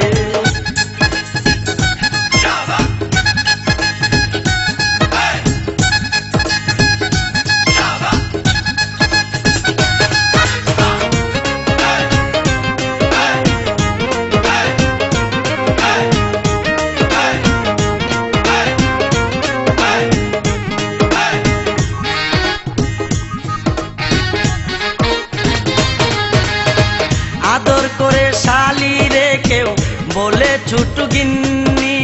আদর করে শালি রে কেউ বলে ছোট গিন্নি,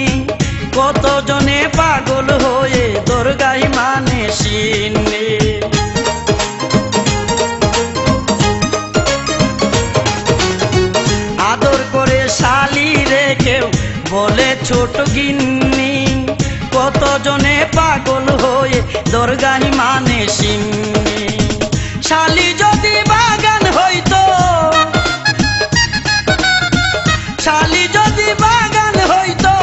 কত জনে পাগল হয়ে দরগাই মানে সিন্নি। আদর করে শালি রে কেউ বলে ছোট গিন্নি, কত জনে পাগল হয়ে দরগাই মানে সিন্নি। শালি যদি বাগান হইতো, শালি যদি বাগান হইতো,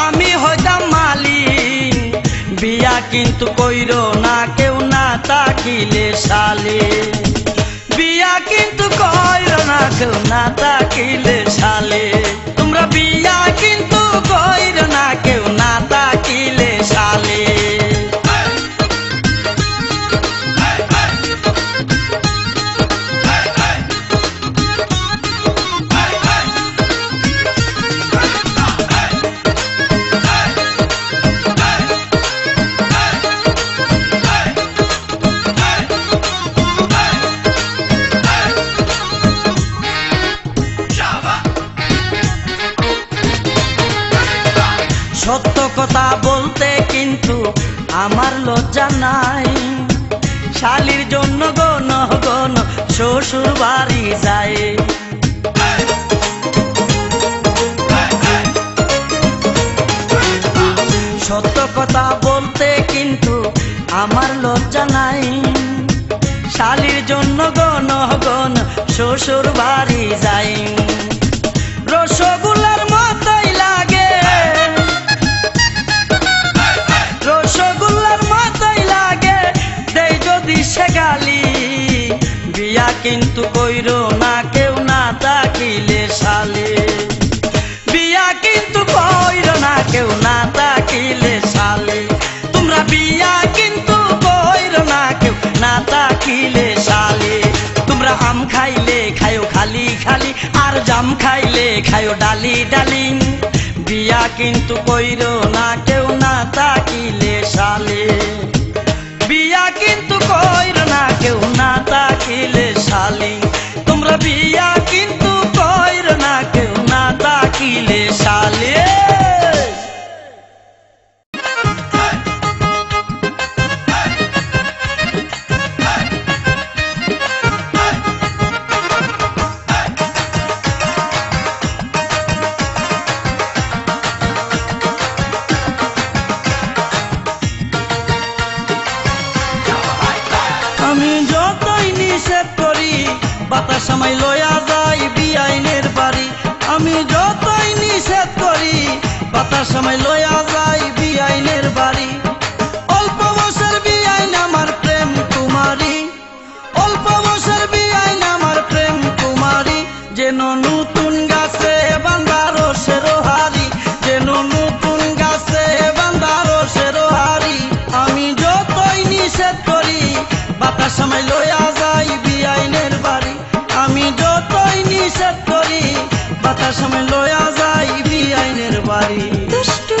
আমি হইতাম মালি। বিয়া কিন্তু কইরো না কেউ না তাকিলে শালি, বিয়া কিন্তু কইরো না কেউ না তাকিলে শালি। তোমরা বিয়া কিন্তু কইরো না কেউ না তাকিলে শালি। সত্য কথা বলতে কিন্তু আমার লজ্জা নাই, শালির জন্য গণ গণ শ্বশুর বাড়ি যায়। সত্য কথা বলতে কিন্তু আমার লজ্জা নাই, শালির জন্য গণ গণ শ্বশুর বাড়ি যায়। রসগোল্লার মতোই লাগে, রসগোল্লার মতোই লাগে দেই যদি সে গালি। বিয়া কিন্তু কইরো না কেউ না তাকিলে শালি, বিয়া কিন্তু কইরো না কেউ না তাকিলে শালি। তোমরা বিয়া কিন্তু কইরো না কেউ না তাকিলে শালি। তোমরা আম খাইলে খায়ো খালি খালি, আর জাম খাইলে খায়ো ডালি ডালি। বিয়া কিন্তু কইরো না কেউ না তাকিলে শালি, বিয়া কিন্তু আমি যতই নিষেধ করি বাতাস আমায় লয়া যায় বিআইনের বাড়ি। আমি যতই নিষেধ করি বাতাস আমায় লয়া যায় বিআইনের বাড়ি। অল্প বয়সের বিআইন আমার প্রেম কুমারী, অল্প বয়সের বিআইন আমার প্রেম কুমারী। যেন নতুন গাছে বান্ধা রসের হারি, যেন নতুন গাছে বান্ধা রসের হারি। আমি যতই নিষেধ করি বাতাস আমায় লয়া যায় বিআইনের বাড়ি। আমি যতই নিষেধ করি বাতাস আমায় লয়া যায় বিআইনের বাড়ি।
দুষ্টু।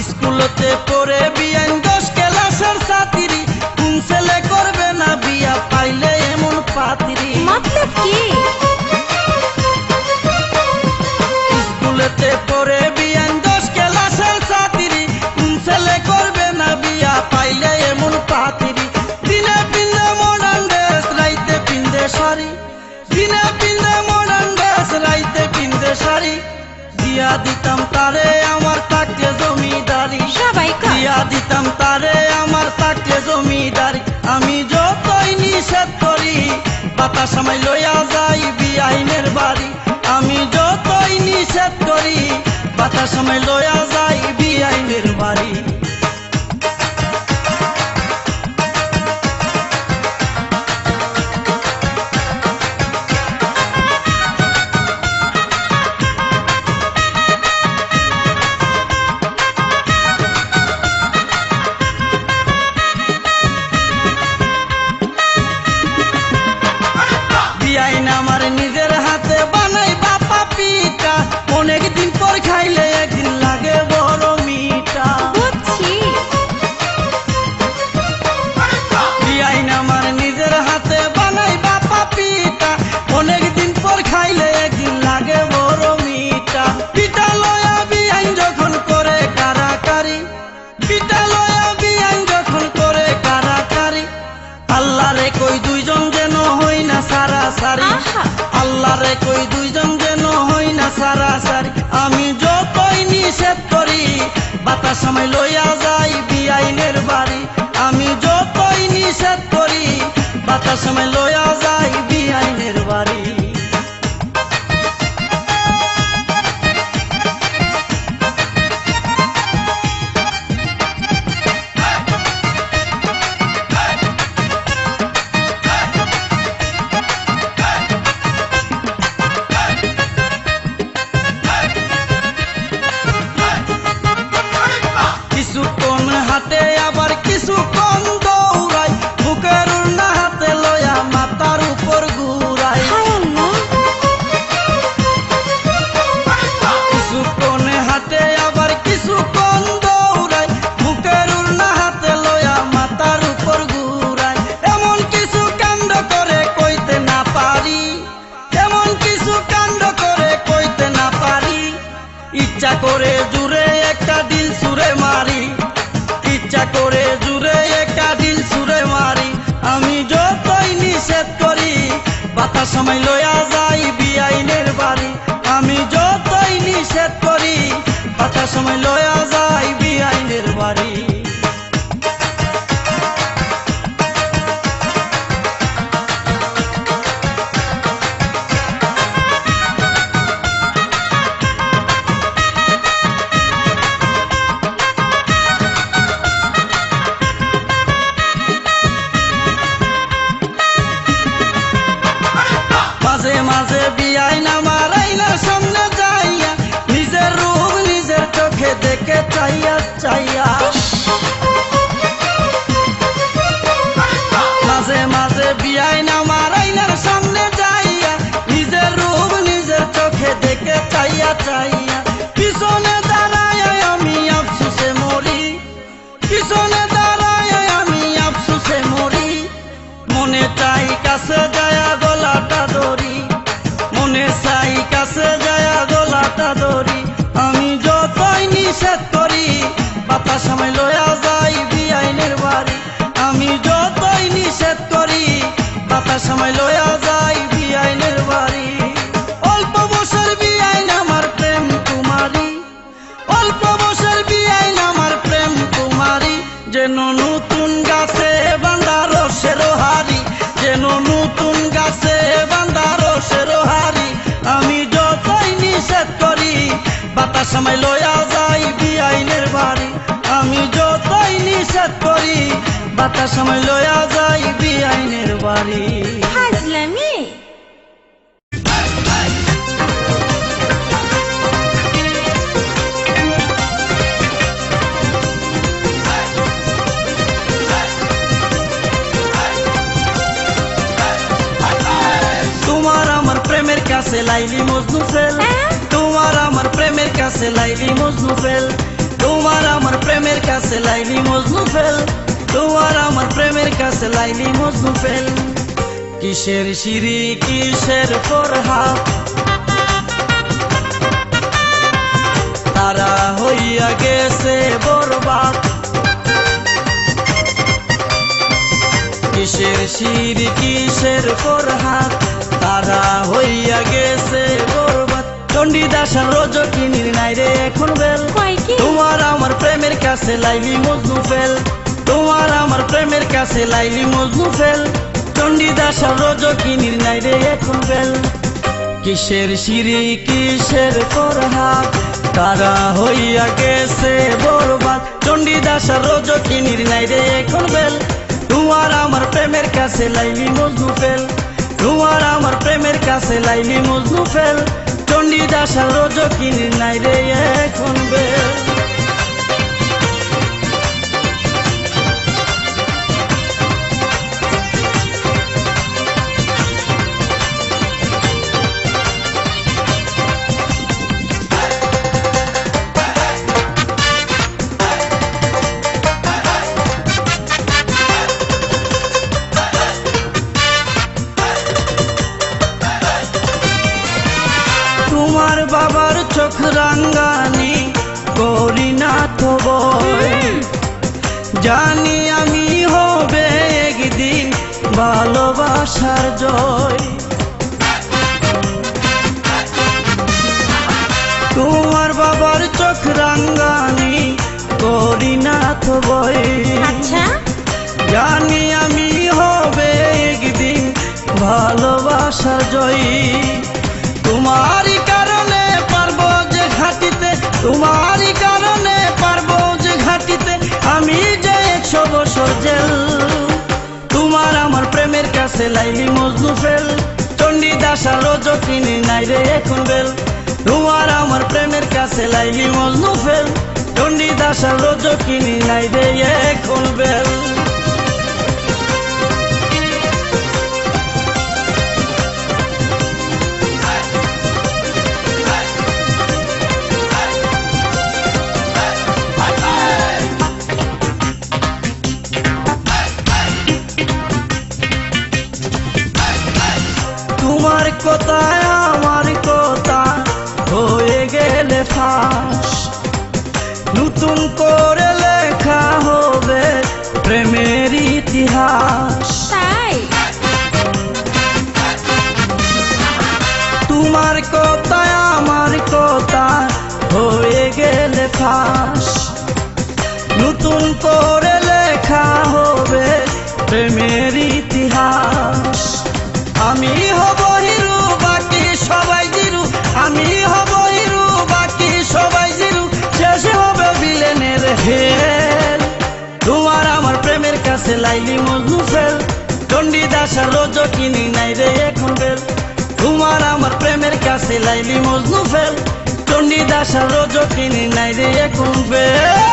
স্কুলতে পড়ে বিআইন 10 ক্লাসের ছাত্রী, কোন ছেলে করবে না বিয়া পাইলে এমন পাত্রী।
মতলব কি?
স্কুলেতে পড়ে বিআইন 10 ক্লাসের ছাত্রী, কোন ছেলে করবে না বিয়া পাইলে এমন পাত্রী। দিনে পিন্ধে মডার্ন ড্রেস, রাইতে পিন্ধে শাড়ি, দিনে পিন্ধে মডার্ন ড্রেস, রাইতে পিন্ধে শাড়ি। দিয়া দিতাম তারে আমার থাকলে জমিদারি,
সবাই কয়।
দিয়া দিতাম তারে আমার থাকলে জমিদারি। আমি যতই নিষেধ করি বাতাস আমায় লইয়া যাই বিআইনের বাড়ি। আমি যতই নিষেধ করি বাতাস আমায় লইয়া যাই বিআইনের বাড়ি। বিআইন আমার নিজের হাতে বানাই বাপা পিঠা, অনেক দিন পর খাইলে একদিন লাগে বড় মিঠা।
বুঝছি।
বিআইন আমার নিজের হাতে বানাই বাপা পিঠা, অনেক দিন পর খাইলে একদিন লাগে বড় মিঠা। পিঠা লয়া বিআইন যখন করে কারাকারি, পিঠা লয়া বিআইন যখন করে কারাকারি। আল্লাহ রে কই দুইজন যেন হই না সারাসারি,
আহা।
আল্লাহ রে কই দুইজন যেন হই না সারাসারি। আমি যতই নিষেধ করি বাতাস আমায় লইয়া যাই বিআইনের বাড়ি। আমি যতই নিষেধ করি বাতাস আমায় লইয়া যাই বিআইনের বাড়ি। কিছুক্ষণ হাতে আবার কিছুক্ষণ দৌড়াই, বুকের উড়না হাতে লয়া মাথার উপর ঘুরাই।
হায় আল্লাহ।
কিছুক্ষণ হাতে আবার কিছুক্ষণ দৌড়াই, বুকের উড়না হাতে লয়া মাথার উপর ঘুরাই। এমন কিছু কাণ্ড করে কইতে না পারি, এমন কিছু কাণ্ড করে কইতে না পারি। ইচ্ছা করে জুড়ে একটা দিল সুরে মারি, ইচ্ছা করে জুড়ে একটা দিল সুরে মারি। আমি যতই নিষেধ করি বাতাস আমায় লইয়া যাই বিআইনের বাড়ি। আমি যতই নিষেধ করি বাতাস আমায় লইয়া যাই বিআইনের বাড়ি। মাঝে মাঝে বিআইন আমার আইনার সামনে যাইয়া নিজের রূপ নিজের চোখে দেখে চাইয়া চাইয়া। মাঝে মাঝে বিআইন আমার আইনার সামনে যাইয়া নিজের রূপ নিজের চোখে দেখে চাইয়া চাইয়া। পিছনে দাঁড়ায় আমি আফসোসে মরি, পিছনে দাঁড়ায় আমি আফসোসে মরি। মনে চাই কাছে যায়া গলাটা ধরি, মনে চাই কাছে যায়া গলাটা ধরি। আমি যতই নিষেধ করি যেন নতুন গাছে বাঁধা রসের হারি, যেন নতুন গাছে বাঁধা রসের হারি। আমি যতই নিষেধ করি বাতাস আমায় লয়া যাই বিআইনের বাড়ি। আমি যতই নিষেধ করি বাতাস আমায় লয়া যাই বিআইনের বাড়ি।
হাজলামি।
তোমার আমার প্রেমের কাছে লাইলি মজনু ফেল, তোমার আমার প্রেমের কাছে লাইলি মজনু ফেল, তোমার আমার প্রেমের কাছে লাইলি মজনু ফেল, তোমার আমার প্রেমের কাছে লাইলি মজনু ফেল। কিসের সিঁড়ি কিসের ফরহাদ, তারা হইয়া গেছে বরবাদ। কিসের সিঁড়ি কিসের ফরহাদ, তারা হইয়া গেছে বরবাদ। চণ্ডীদাস আর রজকিনীর নাই রে এখন বেল, তোমার আমার প্রেমের কাছে লাইলি মজনু ফেল, তোমার আমার প্রেমের কাছে লাইলি মজনু ফেল। চণ্ডীদাস আর রজকিনীর নাই রে এখন বেল। কিসের সিঁড়ি কিসের ফরহাদ, তারা হইয়া গেছে বরবাদ। চণ্ডীদাস আর রজকিনীর নাই রে এখন বেল, তোমার আমার প্রেমের কাছে লাইলি মজনু ফেল, তোমার আমার প্রেমের কাছে লাইলি মজনু ফেল। চণ্ডীদাস আর রজকিনীর নাই রে এখন বেল। তোমার বাবার চোখ রাঙ্গানি করি না তো বই, জানি আমি হবে একদিন ভালোবাসার জয়। তোমার বাবার চোখ রাঙ্গানি করি না তো বই,
আচ্ছা
জানি আমি হবে একদিন ভালোবাসার জয়ী। তোমারই কারণে পারবো যে ঘাটিতে, তোমারই কারণে পারবো যে ঘাটিতে আমি যে 100 বছর জেল। তোমার আমার প্রেমের কাছে লাইলি মজনু ফেল, চণ্ডীদাস আর রজকিনীর নাই রে এখন বেল, তোমার আমার প্রেমের কাছে লাইলি মজনু ফেল, চণ্ডীদাস আর রজকিনীর নাই রে এখন বেল। তোমার কথায় আমার কথা হয়ে গেলে ফাঁস, নতুন করে লেখা হবে প্রেমের ইতিহাস।
তাই
তোমার কথায় আমার কথা হয়ে গেলে ফাঁস, নতুন করে লেখা হবে প্রেমের ইতিহাস। আমি হব হিরো বাকি সবাই জিরু, আমি হব হিরো বাকি সবাই জিরু, শেষে হবে ভিলেনের হেল। তোমার আমার প্রেমের কাছে লাইলি মজনু ফেল, চণ্ডীদাস আর রজকিনীর নাই রে এখন বেল, তোমার আমার প্রেমের কাছে লাইলি মজনু ফেল, চণ্ডীদাস আর রজকিনীর নাই রে এখন বেল।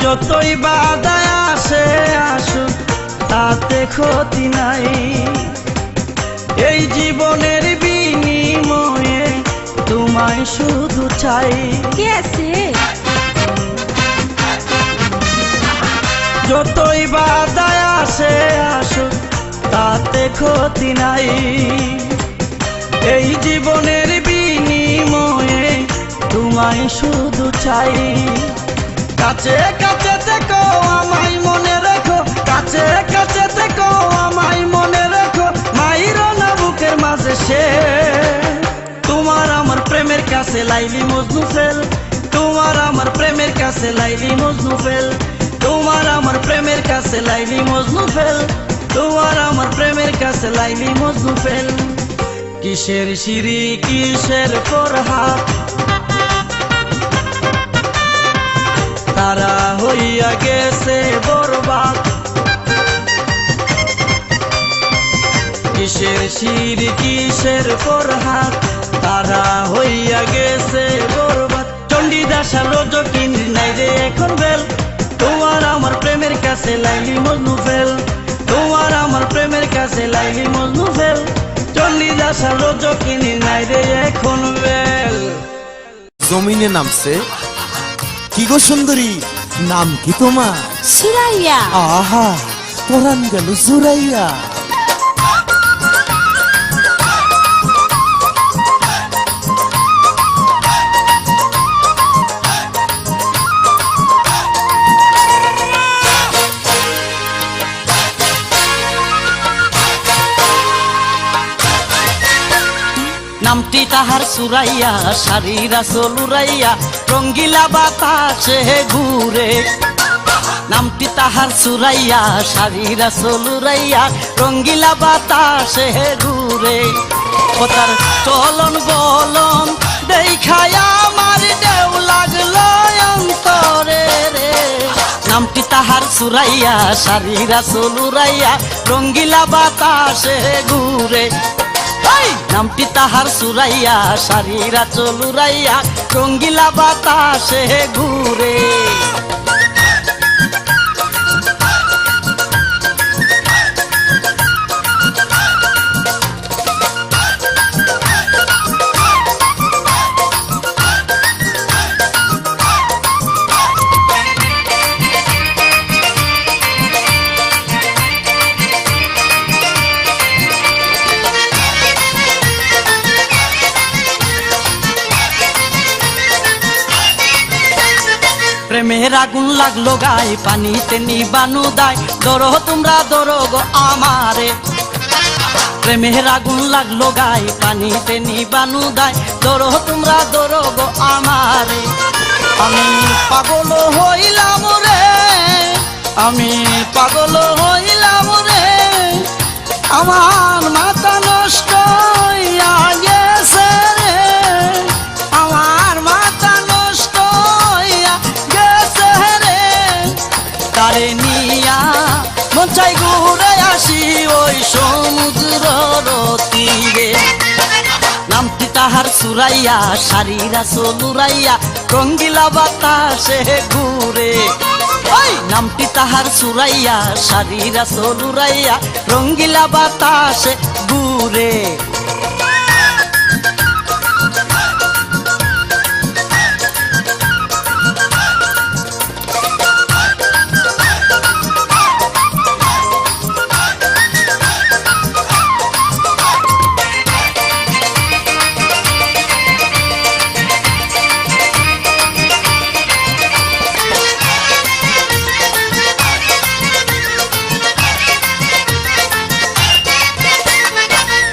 যতই বাধায় আসে আসুক তাতে ক্ষতি নাই, এই জীবনের বিনিময়ে তোমায় শুধু চাই।
গেছে
যতই বাধায় আসে আসুক তাতে বলে ক্ষতি নাই। এই জীবনের বিনিময়ে তোমায় শুধু চাই। কাছে কাছে থেকো আমায় মনে রেখো, কাছে কাছে থেকো আমায় মনে রেখো, মাইরো না বুকের মাঝে সে। তোমার আমার প্রেমের কাছে লাইলি মজনু ফেল, তোমার আমার প্রেমের কাছে লাইলি মজনু ফেল, তোমার আমার প্রেমের কাছে লাইলি মজনু ফেল, তোমার আমার প্রেমের কাছে লাইলি মজনু ফেল। কিসের সিঁড়ি কিসের ফরহাদ, তারা হইয়া গেছে বরবাদ। কিসের সিঁড়ি কিসের ফরহাদ, তারা হইয়া গেছে বরবাদ। চণ্ডীদাস আর রজকিন নাই রে এখন বেল, তোমার আমার প্রেমের কাছে লাইলি মজনু ফেল, তোমার আমার প্রেমের কাছে লাইলি মজনু ফেল। চণ্ডীদাস আর রজকিন নাই রে এখন বেল।
জমিনে নামছে কি গো সুন্দরী, নাম কি তোমার?
সুরাইয়া।
আহা, পরান গেল জুড়াইয়া।
নামটি তাহার সুরাইয়া, শাড়িরা চলুরাইয়া, রঙ্গিলা বাতাসে ঘুরে। নামটি তাহার সুরাইয়া, শাড়িরা চলুরাইয়া, রঙ্গিলা বাতাসে ঘুরে। ও তার চলন বলন দেখায়া আমার দেও লাগলো অন্তরে রে। নামটি তাহার সুরাইয়া, শাড়িরা চলুরাইয়া, রঙ্গিলা বাতাসে ঘুরে। নামটি তাহার সুরাইয়া, শাড়িরা চলুরাইয়া, রঙ্গিলা বাতাসে ঘুরে। প্রেমের আগুন লাগলো গায়ে, পানিতে নিবানু দায়, ধরো তোমরা ধরো গো আমারে। প্রেমের আগুন লাগলো গায়ে, পানিতে নিবানু দায়, ধরো তোমরা ধরো গো আমারে। আমি পাগল হইলাম রে, আমি পাগল হইলাম রে, আমার মাথা নষ্ট হইয়া গেছে রে, আমার মাথা নষ্ট হইয়া গেছে রে। তারে নিয়া মন চাই ঘুরে আসি ওই সমুদ্র তীরে। নামটি তাহার সুরাইয়া, শাড়িরা চলুরাইয়া, রঙ্গিলা বাতাসে ঘুরে। নামটি তাহার সুরাইয়া, শাড়িরা চলুরাইয়া, রঙ্গিলা বাতাসে ঘুরে।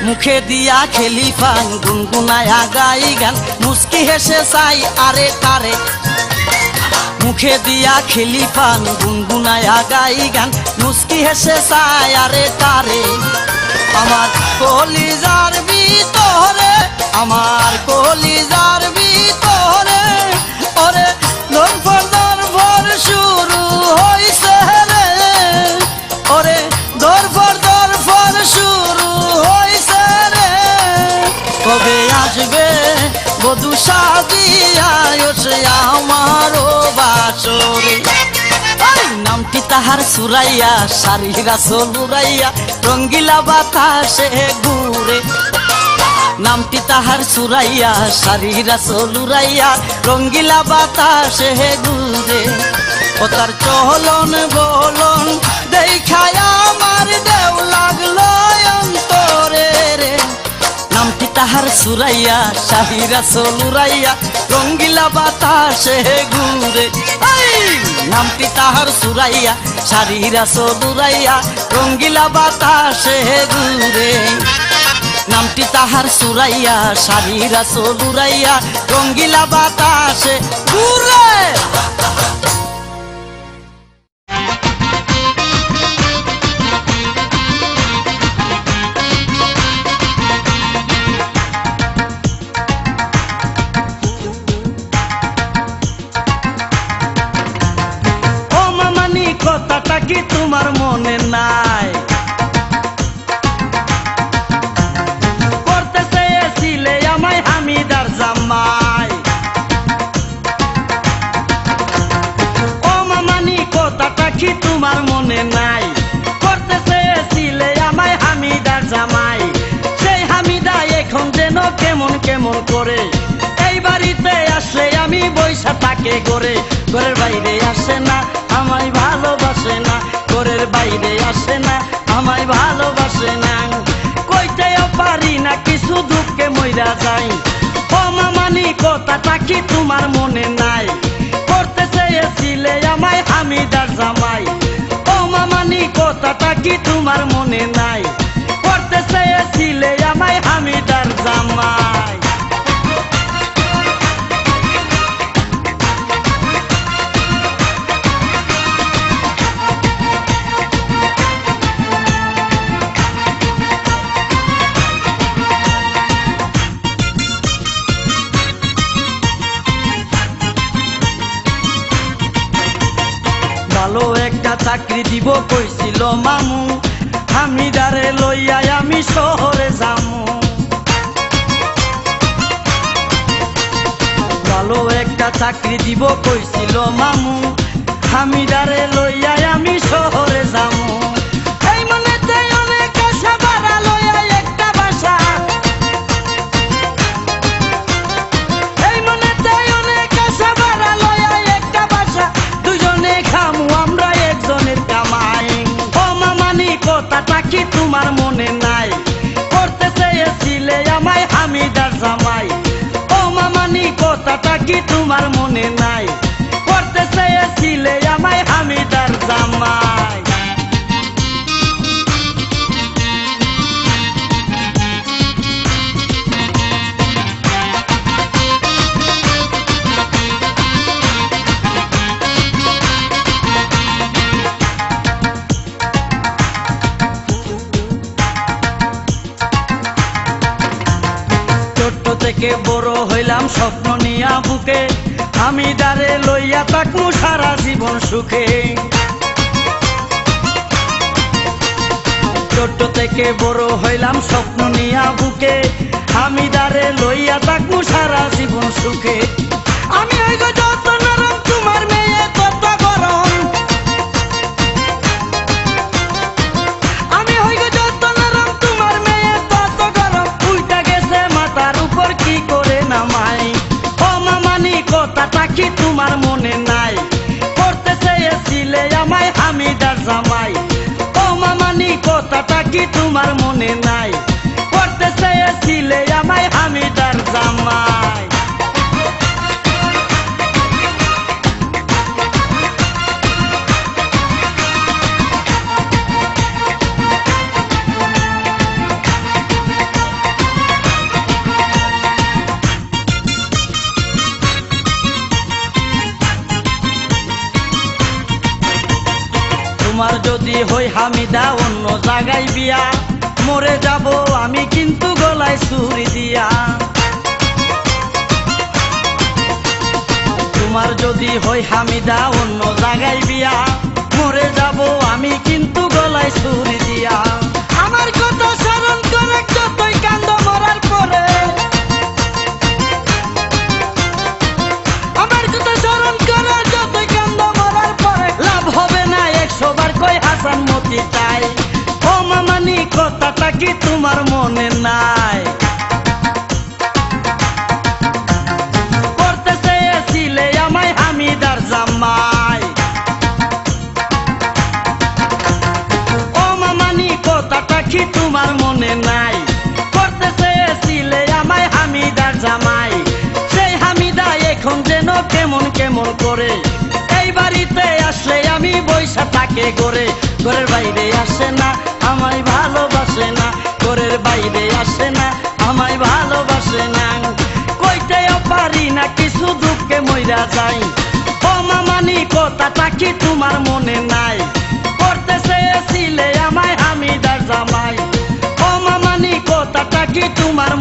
মুখে দিয়া খেলি পান, গুনগুনায়া গাই গান, মুস্কি হেসে চাই আরে তারে। মুখে দিয়া খেলি পান, গুনগুনায়া গাই গান, মুস্কি হেসে চাই আরে তারে। আমার কলিজার ভিতরে, আমার কলিজার ভিতরে, ওরে ধরফর ধরফর শুরু হইছে রে, ওরে ধরফর ধরফর শুরু হইছে রে। কবে আসবে বধূ সাজিয়া ওসে আমারও বাসরে। নামটি তাহার সুরাইয়া, শাড়িরা চলুরাইয়া, রঙ্গিলা বাতাসে ঘুরে। নামটি তাহার সুরাইয়া, শাড়িরা চলুরাইয়া, রঙ্গিলা বাতাসে ঘুরে। ও তার চলন বলন দেখায় আমার দেও লাগলো সুরাইয়া শাহিরা সলুরাইয়া রঙ্গিলা বাতাসে ঘুরে নামটি তাহার সুরাইয়া শাহিরা সলুরাইয়া রঙ্গিলা বাতাসে ঘুরে নামটি তাহার সুরাইয়া শাহিরা সলুরাইয়া রঙ্গিলা বাতাসে ঘুরে কথাটা কি তোমার মনে নাই করতে চেয়েছিলে আমায় হামিদার জামাই ও মামানি কথাটা কি তোমার মনে নাই করতে চেয়েছিলে আমায় হামিদার জামাই সেই হামিদা এখন যেন কেমন কেমন করে এই বাড়িতে আসলে আমি বৈশা থাকে করে ঘরের বাইরে আসে না আমায় ভালোবাসে না ঘরের বাইরে আসে না আমায় ভালোবাসে না কইতেও পারি না কিছু দুঃখে মইরা যাই ও মামানি কথাটা কি তোমার মনে নাই করতে চেয়েছিলে আমায় হামিদার জামাই ও মামানি কথাটা কি তোমার মনে নাই করতে চেয়েছিলে আমায় হামিদার জামাই ভালো একটা চাকরি দিব কইছিল মামু হামিদারে লইয়া আমি শহরে যামু ভালো একটা চাকরি দিব কইছিল মামু হামিদারে লইয়া আমি শহরে যামু এই মনেতে অনেক আশা বাড়া লইয়া একটা বাসা এই মনেতে অনেক আশা বাড়া লইয়া একটা বাসা দুজনে খামু আমরা একজনের কামাই ও মামানি কথাটা কি তোমার মনে নাই করতে চেয়েছিলে আমায় হামিদার জামাই ও মামানি কথাটা কি তোমার মনে নাই করতে চেয়েছিলে আমায় হামিদার জামাই থেকে বড় হইলাম স্বপ্ন নিয়া বুকে হামিদারে লইয়া থাকমু সারা জীবন সুখে ছোট থেকে বড় হইলাম স্বপ্ন নিয়া বুকে হামিদারে লইয়া থাকমু সারা জীবন সুখে আমি হইব যত নরম তোমার মেয়ে তত গরম আমি হইব যত নরম তোমার মেয়ে তত গরম উইটা গেছে মাথার উপর কি করে নামাই ও মামানি কথাটা কি তোমার মনে নাই করতে চেয়েছিলে আমায় হামিদার জামাই ও মামানি কথাটা কি তোমার মনে নাই করতে চেয়েছিলে আমায় হামিদার জামাই তোমার যদি হই হামিদা অন্য জায়গায় বিয়া মরে যাব আমি কিন্তু গলায় ছুরি দিয়া তোমার যদি হই হামিদা অন্য জায়গায় বিয়া মরে যাব আমি কিন্তু গলায় ছুরি দিয়া আমার কথা স্মরণ করে যতই কান্দ মরার পরে আমার কথা স্মরণ করে যতই কান্দ মরার পরে লাভ হবে না 100 বার কই হাসান মতি চাই ও মামানি কথাটা কি তোমার মনে নাই করতে চেয়েছিলে আমায় হামিদার জামাই ও মামানি কেমন কেমন করে, এই বাড়িতে আসলে আমি বৈশা থাকে ঘরে, ঘরের বাইরে আসে না আমায় ভালোবাসে না, ঘরের বাইরে আসে না আমায় ভালোবাসে না। কইতেও পারি না কিছু দুঃখে মইরা যাই, ও মামানি কথাটা কি তোমার মনে নাই, করতে চেয়েছিলে আমায় হামিদার জামাই, ও মামানি কথাটা কি তোমার